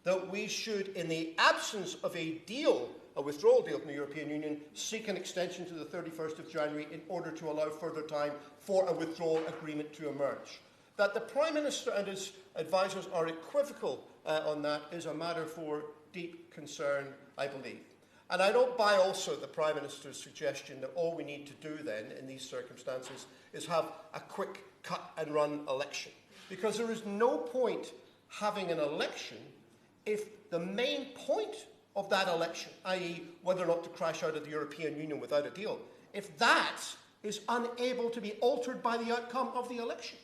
that we should, in the absence of a deal, a withdrawal deal from the European Union, seek an extension to the 31st of January in order to allow further time for a withdrawal agreement to emerge. That the Prime Minister and his advisers are equivocal on that is a matter for deep concern, I believe. And I don't buy also the Prime Minister's suggestion that all we need to do then in these circumstances is have a quick cut-and-run election. Because there is no point having an election if the main point of that election, i.e. whether or not to crash out of the European Union without a deal, if that is unable to be altered by the outcome of the election.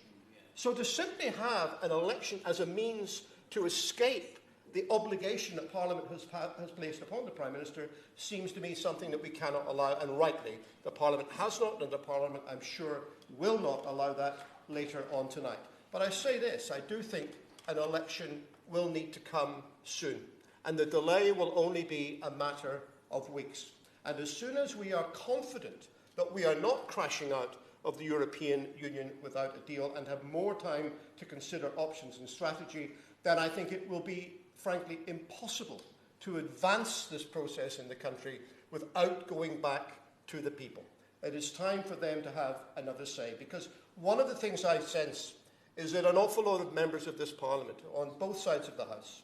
So to simply have an election as a means to escape the obligation that Parliament has placed upon the Prime Minister seems to me something that we cannot allow, and rightly, the Parliament has not, and the Parliament, I'm sure, will not allow that later on tonight. But I say this, I do think an election will need to come soon, and the delay will only be a matter of weeks. And as soon as we are confident that we are not crashing out of the European Union without a deal and have more time to consider options and strategy, then I think it will be, frankly, impossible to advance this process in the country without going back to the people. It is time for them to have another say, because one of the things I sense is that an awful lot of members of this Parliament, on both sides of the House,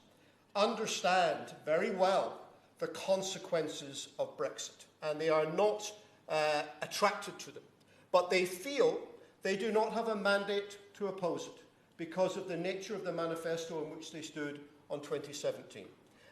understand very well the consequences of Brexit, and they are not attracted to them. But they feel they do not have a mandate to oppose it because of the nature of the manifesto on which they stood on 2017.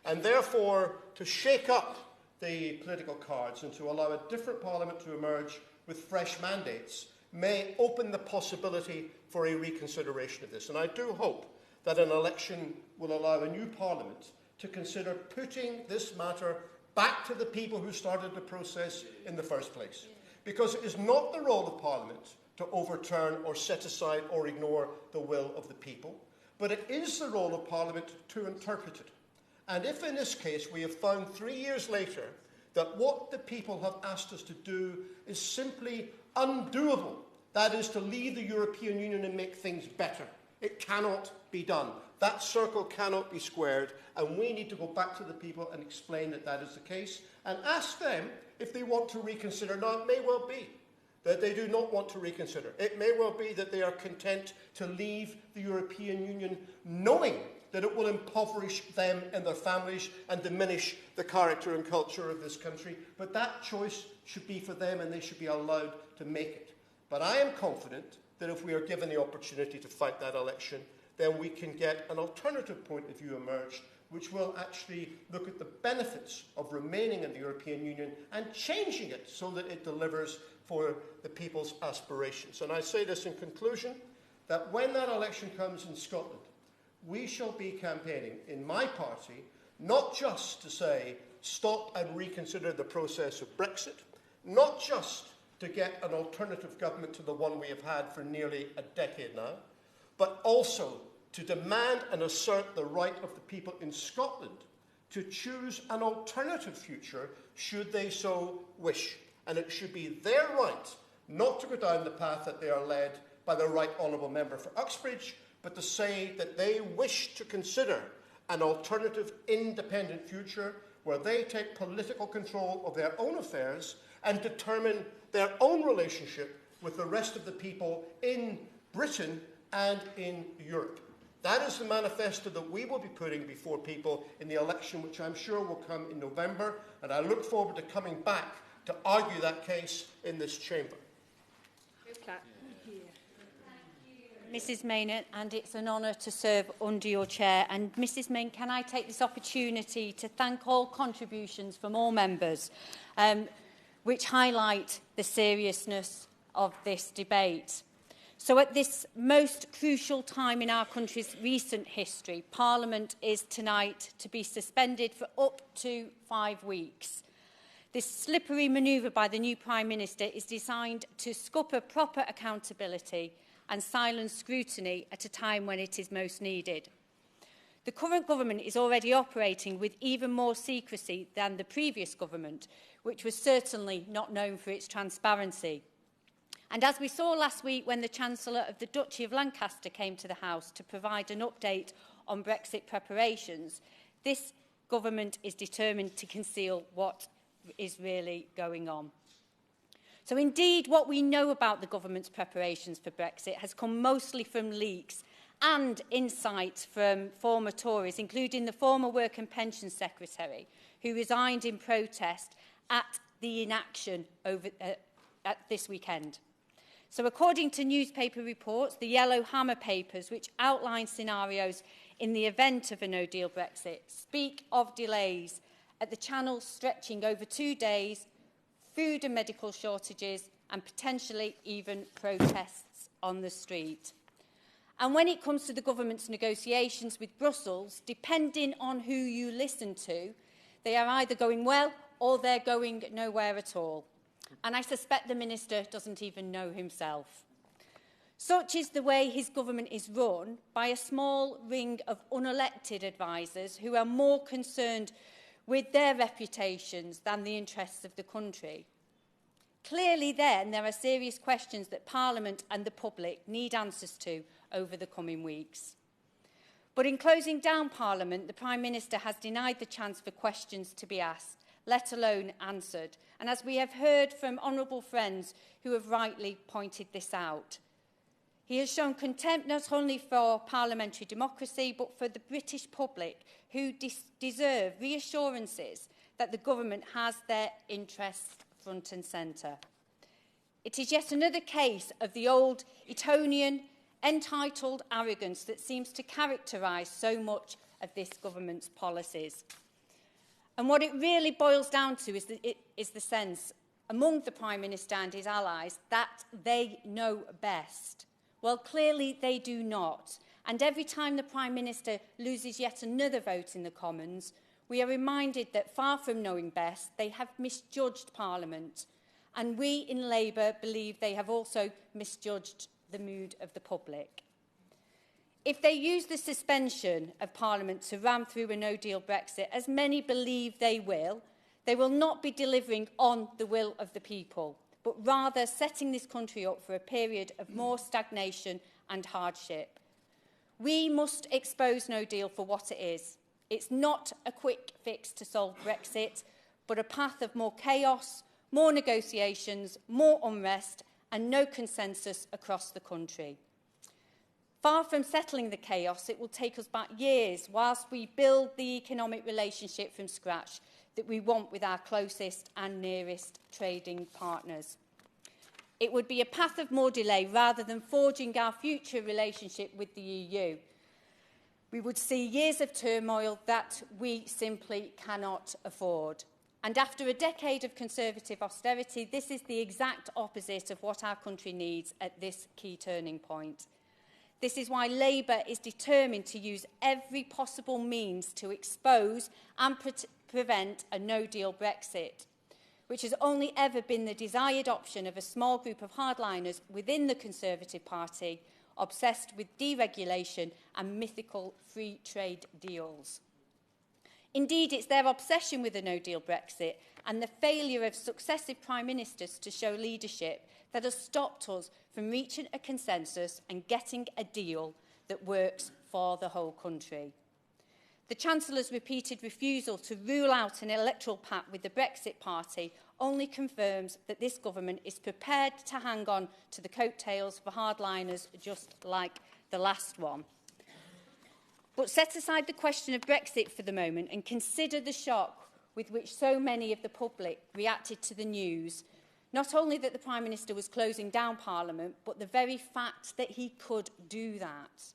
And therefore, to shake up the political cards and to allow a different Parliament to emerge with fresh mandates may open the possibility for a reconsideration of this. And I do hope that an election will allow a new Parliament to consider putting this matter back to the people who started the process in the first place. Because it is not the role of Parliament to overturn or set aside or ignore the will of the people, but it is the role of Parliament to interpret it. And if in this case we have found 3 years later that what the people have asked us to do is simply undoable, that is to leave the European Union and make things better, it cannot be done. That circle cannot be squared, and we need to go back to the people and explain that that is the case, and ask them if they want to reconsider. Now, it may well be that they do not want to reconsider. It may well be that they are content to leave the European Union knowing that it will impoverish them and their families and diminish the character and culture of this country. But that choice should be for them, and they should be allowed to make it. But I am confident that if we are given the opportunity to fight that election, then we can get an alternative point of view emerged which will actually look at the benefits of remaining in the European Union and changing it so that it delivers for the people's aspirations. And I say this in conclusion, that when that election comes in Scotland, we shall be campaigning in my party, not just to say, stop and reconsider the process of Brexit, not just to get an alternative government to the one we have had for nearly a decade now, but also to demand and assert the right of the people in Scotland to choose an alternative future should they so wish. And it should be their right not to go down the path that they are led by the Right Honourable Member for Uxbridge, but to say that they wish to consider an alternative independent future where they take political control of their own affairs and determine their own relationship with the rest of the people in Britain and in Europe. That is the manifesto that we will be putting before people in the election, which I'm sure will come in November, and I look forward to coming back to argue that case in this chamber. Mrs Maynard, and it's an honour to serve under your chair. And Mrs Maynard, can I take this opportunity to thank all contributions from all members, which highlight the seriousness of this debate. So at this most crucial time in our country's recent history, Parliament is tonight to be suspended for up to 5 weeks. This slippery manoeuvre by the new Prime Minister is designed to scupper proper accountability and silence scrutiny at a time when it is most needed. The current government is already operating with even more secrecy than the previous government, which was certainly not known for its transparency. And as we saw last week when the Chancellor of the Duchy of Lancaster came to the House to provide an update on Brexit preparations, this government is determined to conceal what is really going on. So indeed, what we know about the government's preparations for Brexit has come mostly from leaks and insight from former Tories, including the former Work and Pensions Secretary, who resigned in protest at the inaction at this weekend. So according to newspaper reports, the Yellow Hammer papers, which outline scenarios in the event of a no-deal Brexit, speak of delays at the Channel stretching over 2 days, food and medical shortages, and potentially even protests on the street. And when it comes to the government's negotiations with Brussels, depending on who you listen to, they are either going well or they're going nowhere at all. And I suspect the Minister doesn't even know himself. Such is the way his government is run, by a small ring of unelected advisers who are more concerned with their reputations than the interests of the country. Clearly then, there are serious questions that Parliament and the public need answers to over the coming weeks. But in closing down Parliament, the Prime Minister has denied the chance for questions to be asked, let alone answered. And as we have heard from honourable friends who have rightly pointed this out, he has shown contempt not only for parliamentary democracy, but for the British public, who deserve reassurances that the government has their interests front and centre. It is yet another case of the old Etonian, entitled arrogance that seems to characterise so much of this government's policies. And what it really boils down to is the sense among the Prime Minister and his allies that they know best. Well, clearly they do not. And every time the Prime Minister loses yet another vote in the Commons, we are reminded that far from knowing best, they have misjudged Parliament. And we in Labour believe they have also misjudged the mood of the public. If they use the suspension of Parliament to ram through a no-deal Brexit, as many believe they will not be delivering on the will of the people, but rather setting this country up for a period of more stagnation and hardship. We must expose no deal for what it is. It's not a quick fix to solve Brexit, but a path of more chaos, more negotiations, more unrest, and no consensus across the country. Far from settling the chaos, it will take us back years whilst we build the economic relationship from scratch that we want with our closest and nearest trading partners. It would be a path of more delay rather than forging our future relationship with the EU. We would see years of turmoil that we simply cannot afford. And after a decade of Conservative austerity, this is the exact opposite of what our country needs at this key turning point. This is why Labour is determined to use every possible means to expose and prevent a no-deal Brexit, which has only ever been the desired option of a small group of hardliners within the Conservative Party, obsessed with deregulation and mythical free trade deals. Indeed, it's their obsession with a no-deal Brexit and the failure of successive Prime Ministers to show leadership that has stopped us from reaching a consensus and getting a deal that works for the whole country. The Chancellor's repeated refusal to rule out an electoral pact with the Brexit Party only confirms that this government is prepared to hang on to the coattails for hardliners just like the last one. But set aside the question of Brexit for the moment and consider the shock with which so many of the public reacted to the news, not only that the Prime Minister was closing down Parliament, but the very fact that he could do that.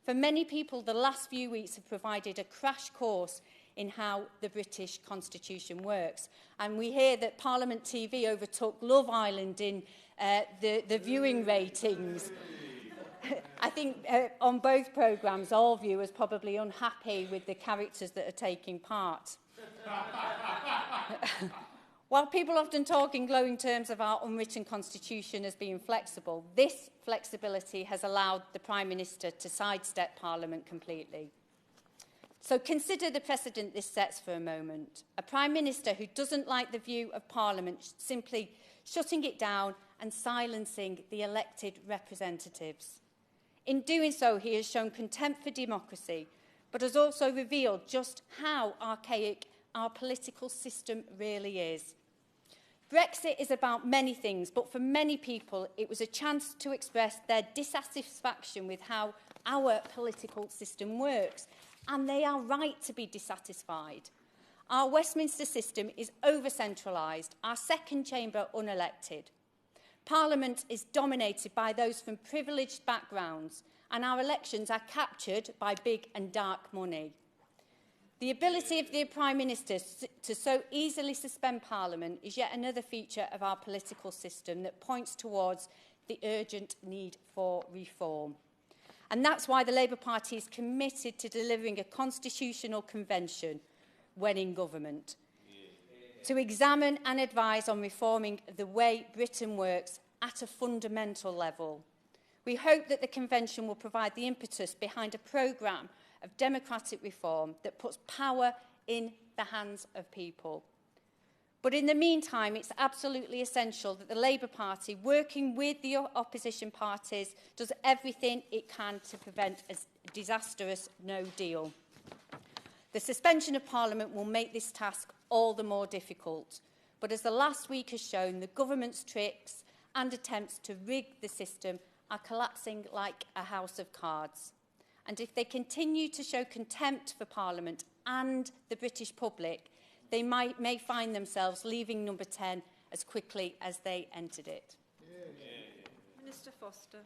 For many people, the last few weeks have provided a crash course in how the British Constitution works. And we hear that Parliament TV overtook Love Island in the viewing ratings. I think on both programmes, all viewers probably unhappy with the characters that are taking part. While people often talk in glowing terms of our unwritten constitution as being flexible, this flexibility has allowed the Prime Minister to sidestep Parliament completely. So consider the precedent this sets for a moment. A Prime Minister who doesn't like the view of Parliament simply shutting it down and silencing the elected representatives. In doing so, he has shown contempt for democracy, but has also revealed just how archaic our political system really is. Brexit is about many things, but for many people, it was a chance to express their dissatisfaction with how our political system works, and they are right to be dissatisfied. Our Westminster system is over-centralised, our second chamber unelected. Parliament is dominated by those from privileged backgrounds, and our elections are captured by big and dark money. The ability of the Prime Minister to so easily suspend Parliament is yet another feature of our political system that points towards the urgent need for reform. And that's why the Labour Party is committed to delivering a constitutional convention when in government, to examine and advise on reforming the way Britain works at a fundamental level. We hope that the convention will provide the impetus behind a programme of democratic reform that puts power in the hands of people. But in the meantime, it's absolutely essential that the Labour Party, working with the opposition parties, does everything it can to prevent a disastrous no deal. The suspension of Parliament will make this task all the more difficult. But as the last week has shown, the government's tricks and attempts to rig the system are collapsing like a house of cards. And if they continue to show contempt for Parliament and the British public, they may find themselves leaving number 10 as quickly as they entered it. Minister Foster.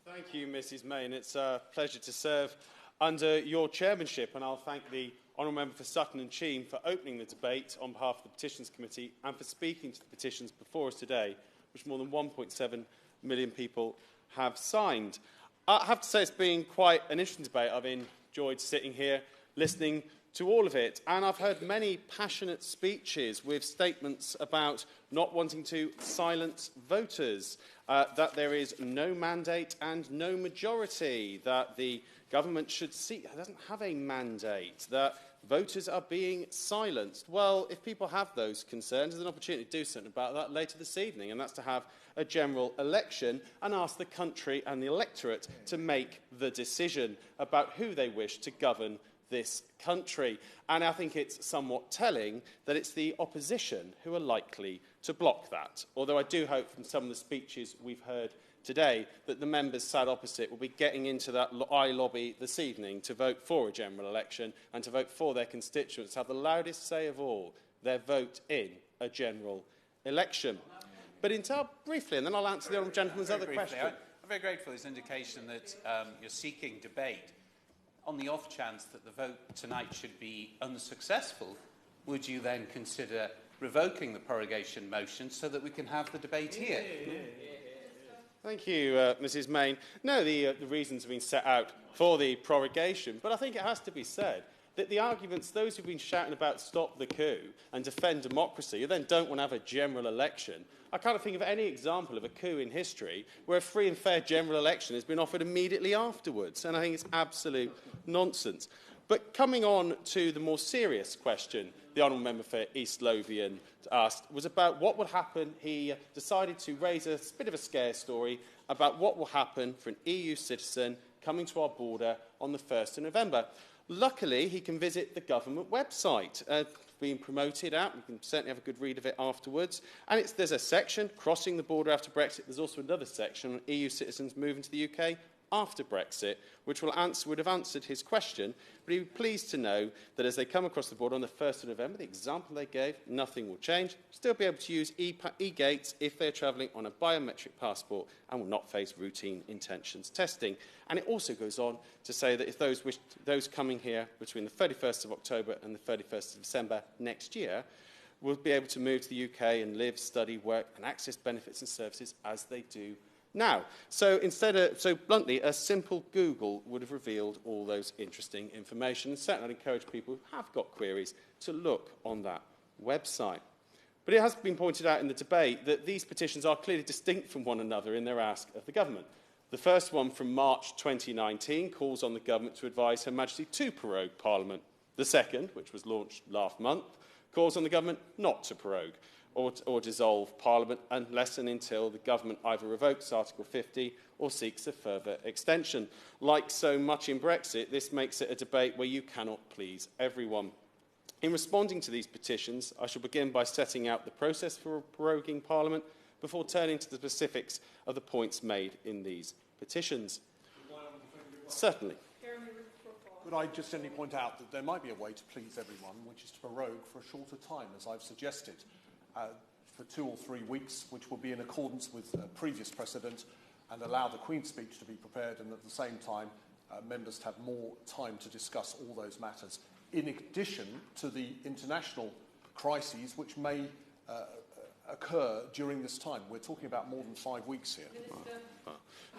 Thank you, Mrs Main. It's a pleasure to serve under your chairmanship, and I'll thank the Honourable Member for Sutton and Cheam for opening the debate on behalf of the Petitions Committee and for speaking to the petitions before us today, which more than 1.7 million people have signed. I have to say it's been quite an interesting debate. I've enjoyed sitting here, listening to all of it, and I've heard many passionate speeches with statements about not wanting to silence voters, that there is no mandate and no majority, that the government should doesn't have a mandate, that voters are being silenced. Well, if people have those concerns, there's an opportunity to do something about that later this evening, and that's to have a general election and ask the country and the electorate to make the decision about who they wish to govern this country. And I think it's somewhat telling that it's the opposition who are likely to block that, although I do hope from some of the speeches we've heard today that the members sat opposite will be getting into that eye lobby this evening to vote for a general election and to vote for their constituents, to have the loudest say of all, their vote in a general election. But briefly, and then I'll answer the Honourable Gentleman's other question. I'm very grateful for this indication that you're seeking debate. on the off chance that the vote tonight should be unsuccessful, would you then consider revoking the prorogation motion so that we can have the debate here? Thank you, Mrs Main. No, the reasons have been set out for the prorogation, but I think it has to be said that the arguments, those who've been shouting about stop the coup and defend democracy, who then don't want to have a general election, I can't think of any example of a coup in history where a free and fair general election has been offered immediately afterwards, and I think it's absolute nonsense. But coming on to the more serious question the Honourable Member for East Lothian asked was about what would happen. He decided to raise a bit of a scare story about what will happen for an EU citizen coming to our border on the 1st of November. Luckily, he can visit the government website. Being promoted out, you can certainly have a good read of it afterwards. And there's a section, crossing the border after Brexit. There's also another section on EU citizens moving to the UK after Brexit, which would have answered his question, but he would be pleased to know that as they come across the border on the 1st of November, the example they gave, nothing will change. Still be able to use e-gates if they're travelling on a biometric passport and will not face routine intentions testing. And it also goes on to say that if those coming here between the 31st of October and the 31st of December next year will be able to move to the UK and live, study, work and access benefits and services as they do now. So bluntly, a simple Google would have revealed all those interesting information. And certainly I'd encourage people who have got queries to look on that website. But it has been pointed out in the debate that these petitions are clearly distinct from one another in their ask of the government. The first one from March 2019 calls on the government to advise Her Majesty to prorogue Parliament. The second, which was launched last month, calls on the government not to prorogue or dissolve Parliament unless and until the government either revokes Article 50 or seeks a further extension. Like so much in Brexit, this makes it a debate where you cannot please everyone. In responding to these petitions, I shall begin by setting out the process for proroguing Parliament before turning to the specifics of the points made in these petitions. Certainly. Could I just simply point out that there might be a way to please everyone, which is to prorogue for a shorter time, as I've suggested, for 2 or 3 weeks, which will be in accordance with previous precedent and allow the Queen's speech to be prepared and at the same time members to have more time to discuss all those matters, in addition to the international crises which may occur during this time. We're talking about more than 5 weeks here.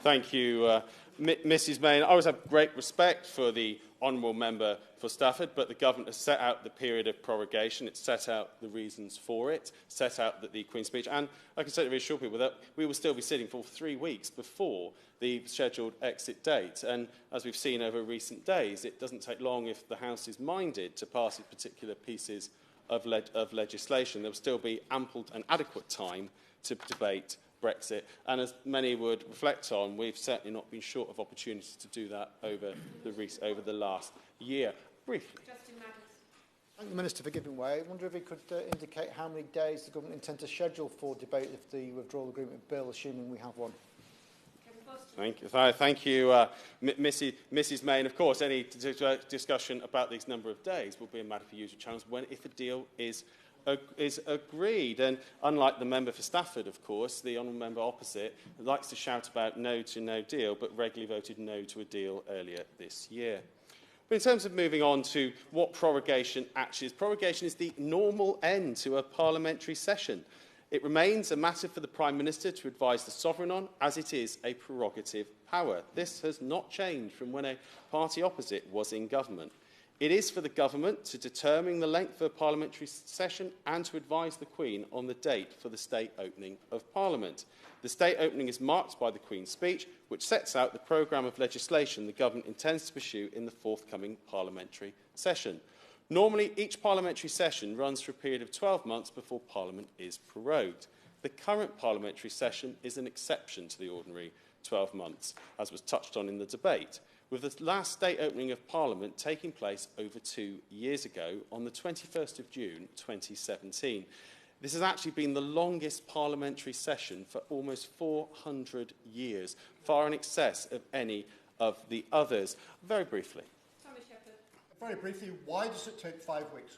Thank you, Mrs May. I always have great respect for the Honourable Member for Stafford, but the government has set out the period of prorogation. It's set out the reasons for it, set out the Queen's speech, and I can certainly reassure people that we will still be sitting for 3 weeks before the scheduled exit date. And as we've seen over recent days, it doesn't take long if the House is minded to pass these particular pieces of legislation. There will still be ample and adequate time to debate Brexit, and as many would reflect on, we've certainly not been short of opportunities to do that over the last year. Briefly. Thank the Minister for giving way. I wonder if he could indicate how many days the government intend to schedule for debate of the withdrawal agreement bill, assuming we have one. Thank you, Mrs May. And of course, any discussion about these number of days will be a matter for usual channels if a deal is agreed. And unlike the member for Stafford, of course, the honourable member opposite likes to shout about no to no deal, but regularly voted no to a deal earlier this year. But in terms of moving on to what prorogation actually is, prorogation is the normal end to a parliamentary session. It remains a matter for the Prime Minister to advise the Sovereign on, as it is a prerogative power. This has not changed from when a party opposite was in government. It is for the government to determine the length of a parliamentary session and to advise the Queen on the date for the state opening of Parliament. The state opening is marked by the Queen's speech, which sets out the programme of legislation the government intends to pursue in the forthcoming parliamentary session. Normally, each parliamentary session runs for a period of 12 months before Parliament is prorogued. The current parliamentary session is an exception to the ordinary 12 months, as was touched on in the debate, with the last state opening of Parliament taking place over 2 years ago on the 21st of June 2017. This has actually been the longest parliamentary session for almost 400 years, far in excess of any of the others. Very briefly. Very briefly, why does it take 5 weeks?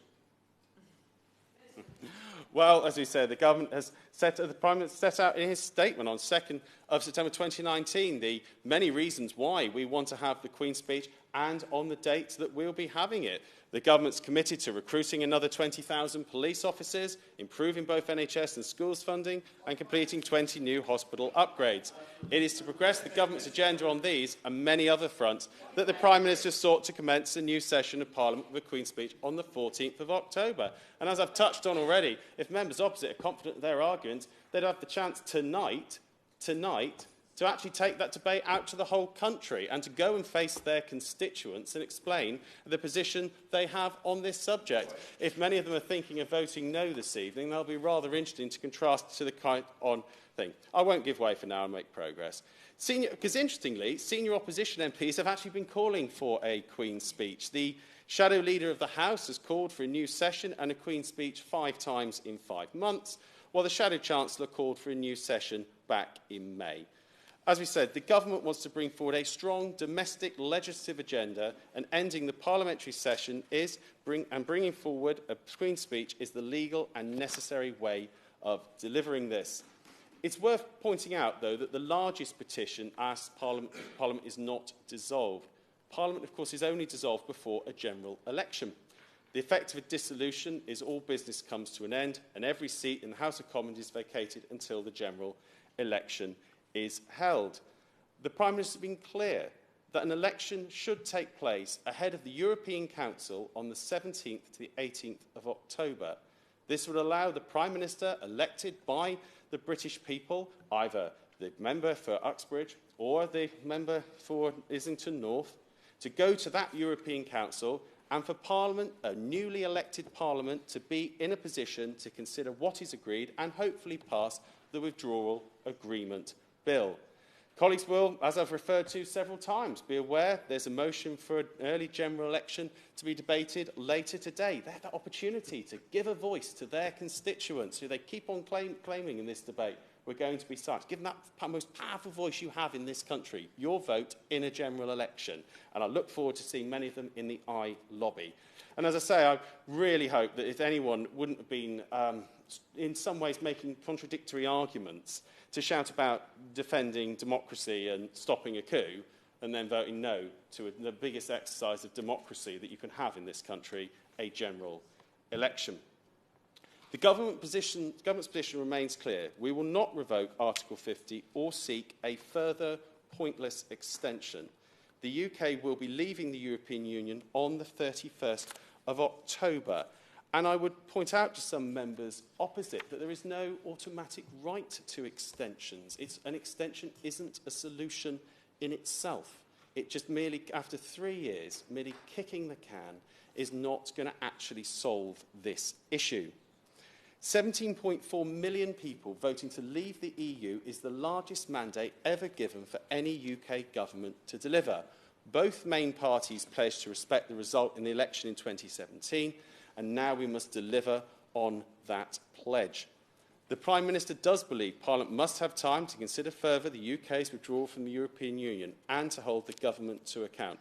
Well, as we said, the government has the Prime Minister set out in his statement on 2nd of September 2019 the many reasons why we want to have the Queen's speech and on the date that we'll be having it. The government's committed to recruiting another 20,000 police officers, improving both NHS and schools funding, and completing 20 new hospital upgrades. It is to progress the government's agenda on these and many other fronts that the Prime Minister sought to commence a new session of Parliament with the Queen's speech on the 14th of October. And as I've touched on already, if members opposite are confident of their arguments, they'd have the chance tonight to actually take that debate out to the whole country and to go and face their constituents and explain the position they have on this subject. If many of them are thinking of voting no this evening, they'll be rather interesting to contrast to the kind on thing. I won't give way for now and make progress. Because interestingly, senior opposition MPs have actually been calling for a Queen's speech. The Shadow Leader of the House has called for a new session and a Queen's speech 5 times in 5 months, while the Shadow Chancellor called for a new session back in May. As we said, the government wants to bring forward a strong domestic legislative agenda, and ending the parliamentary session bringing forward a Queen's speech is the legal and necessary way of delivering this. It's worth pointing out, though, that the largest petition asks Parliament is not dissolved. Parliament, of course, is only dissolved before a general election. The effect of a dissolution is all business comes to an end, and every seat in the House of Commons is vacated until the general election is held. The Prime Minister has been clear that an election should take place ahead of the European Council on the 17th to the 18th of October. This would allow the Prime Minister elected by the British people, either the member for Uxbridge or the member for Islington North, to go to that European Council and for Parliament, a newly elected Parliament, to be in a position to consider what is agreed and hopefully pass the withdrawal agreement bill. Colleagues will, as I've referred to several times, be aware there's a motion for an early general election to be debated later today. They have the opportunity to give a voice to their constituents who they keep on claiming in this debate we're going to be silent. Give them that most powerful voice you have in this country, your vote in a general election. And I look forward to seeing many of them in the I lobby. And as I say, I really hope that if anyone wouldn't have been in some ways making contradictory arguments to shout about defending democracy and stopping a coup and then voting no to the biggest exercise of democracy that you can have in this country, a general election. The government's position remains clear. We will not revoke Article 50 or seek a further pointless extension. The UK will be leaving the European Union on the 31st of October. And I would point out to some members opposite that there is no automatic right to extensions. An extension isn't a solution in itself. It just merely, after 3 years, merely kicking the can is not going to actually solve this issue. 17.4 million people voting to leave the EU is the largest mandate ever given for any UK government to deliver. Both main parties pledged to respect the result in the election in 2017, and now we must deliver on that pledge. The Prime Minister does believe Parliament must have time to consider further the UK's withdrawal from the European Union and to hold the government to account.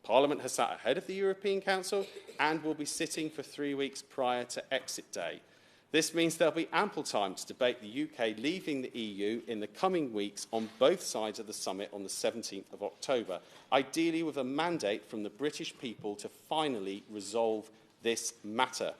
Parliament has sat ahead of the European Council and will be sitting for 3 weeks prior to exit day. This means there'll be ample time to debate the UK leaving the EU in the coming weeks on both sides of the summit on the 17th of October, ideally with a mandate from the British people to finally resolve this matter.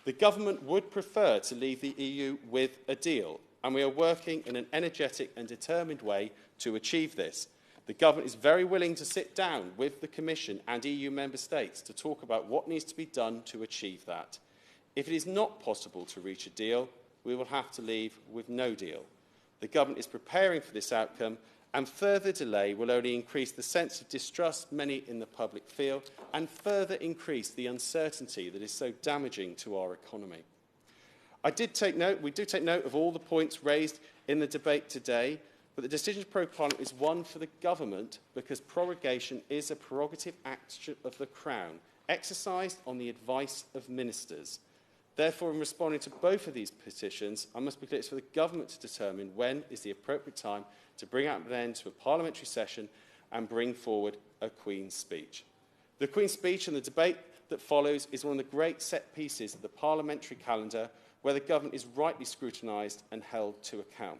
The government would prefer to leave the EU with a deal, and we are working in an energetic and determined way to achieve this. The government is very willing to sit down with the Commission and EU member states to talk about what needs to be done to achieve that. If it is not possible to reach a deal, we will have to leave with no deal. The government is preparing for this outcome, and further delay will only increase the sense of distrust many in the public feel and further increase the uncertainty that is so damaging to our economy. We do take note of all the points raised in the debate today, but the decision to prorogue Parliament is one for the government because prorogation is a prerogative action of the Crown, exercised on the advice of ministers. Therefore, in responding to both of these petitions, I must be clear it's for the government to determine when is the appropriate time to bring out an end to a parliamentary session and bring forward a Queen's speech. The Queen's speech and the debate that follows is one of the great set pieces of the parliamentary calendar, where the government is rightly scrutinised and held to account.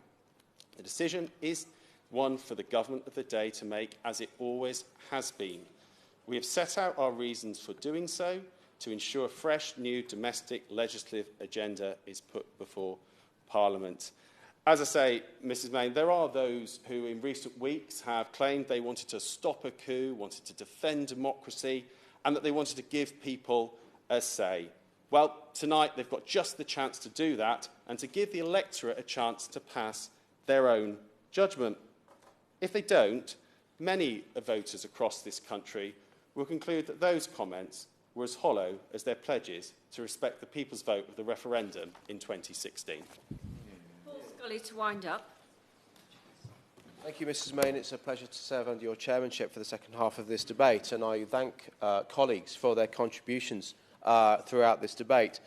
The decision is one for the government of the day to make, as it always has been. We have set out our reasons for doing so to ensure a fresh, new domestic legislative agenda is put before Parliament. As I say, Mrs May, there are those who in recent weeks have claimed they wanted to stop a coup, wanted to defend democracy, and that they wanted to give people a say. Well, tonight they've got just the chance to do that and to give the electorate a chance to pass their own judgment. If they don't, many voters across this country will conclude that those comments were as hollow as their pledges to respect the people's vote of the referendum in 2016. Paul Scully to wind up. Thank you, Mrs Main. It's a pleasure to serve under your chairmanship for the second half of this debate, and I thank colleagues for their contributions throughout this debate.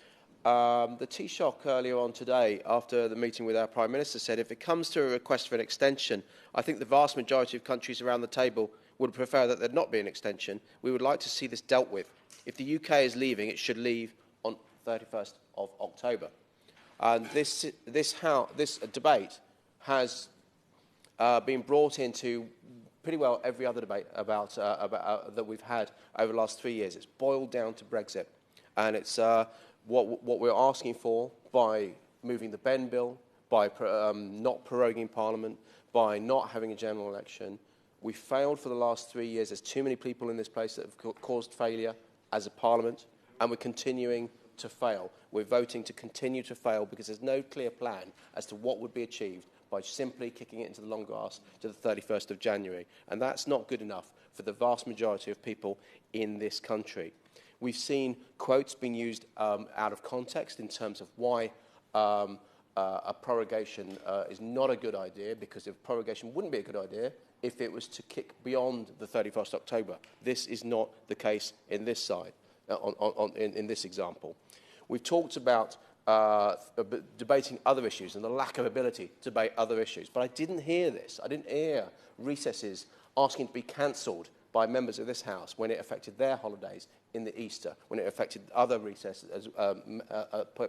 The Taoiseach earlier on today, after the meeting with our Prime Minister, said if it comes to a request for an extension, I think the vast majority of countries around the table would prefer that there not be an extension. We would like to see this dealt with. If the UK is leaving, it should leave on 31st of October. And this debate has been brought into pretty well every other debate that we've had over the last 3 years. It's boiled down to BrExit. And it's what we're asking for by moving the Ben Bill, by not proroguing Parliament, by not having a general election. We failed for the last 3 years. There's too many people in this place that have caused failure as a Parliament, and we're continuing to fail. We're voting to continue to fail because there's no clear plan as to what would be achieved by simply kicking it into the long grass to the 31st of January. And that's not good enough for the vast majority of people in this country. We've seen quotes being used out of context in terms of why a prorogation is not a good idea, because if prorogation wouldn't be a good idea if it was to kick beyond the 31st October. This is not the case in this side, in this example. We've talked about debating other issues and the lack of ability to debate other issues, but I didn't hear this. I didn't hear recesses asking to be cancelled by members of this House when it affected their holidays in the Easter, when it affected other recesses,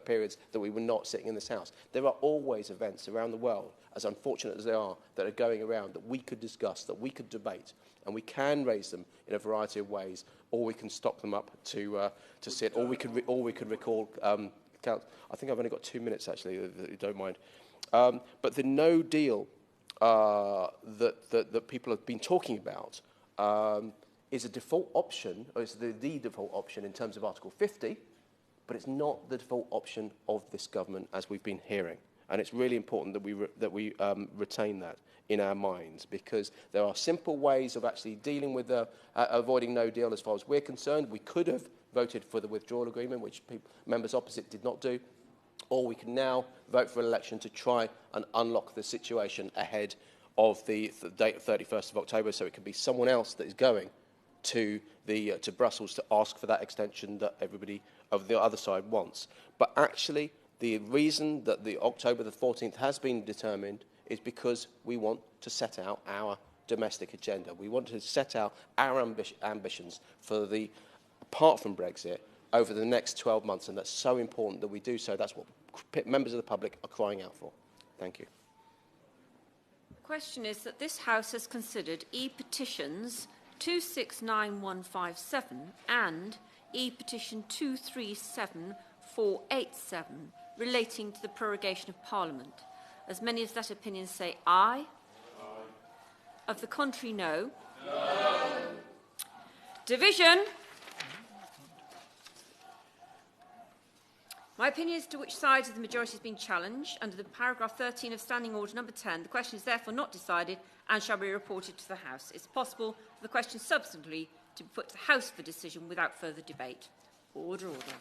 periods that we were not sitting in this House. There are always events around the world, as unfortunate as they are, that are going around that we could discuss, that we could debate, and we can raise them in a variety of ways, or we can stop them up to sit, or we could recall. I think I've only got 2 minutes, actually, if you don't mind. But the no deal that people have been talking about is a default option, or it's the default option in terms of Article 50, but it's not the default option of this government, as we've been hearing. And it's really important that we retain that in our minds, because there are simple ways of actually dealing with avoiding no deal as far as we're concerned. We could have voted for the withdrawal agreement, which members opposite did not do, or we can now vote for an election to try and unlock the situation ahead of the date of 31st of October, so it can be someone else that is going to Brussels to ask for that extension that everybody of the other side wants. But actually, the reason that the October the 14th has been determined is because we want to set out our domestic agenda. We want to set out our ambitions for apart from Brexit, over the next 12 months, and that's so important that we do so. That's what members of the public are crying out for. Thank you. The question is that this House has considered E-Petitions 269157 and E-Petition 237487 relating to the prorogation of Parliament. As many of that opinion say aye. Aye. Of the contrary, no. No. Division. My opinion as to which side of the majority has been challenged under the paragraph 13 of Standing Order number 10. The question is therefore not decided and shall be reported to the House. It's possible for the question subsequently to be put to the House for decision without further debate. Order, order.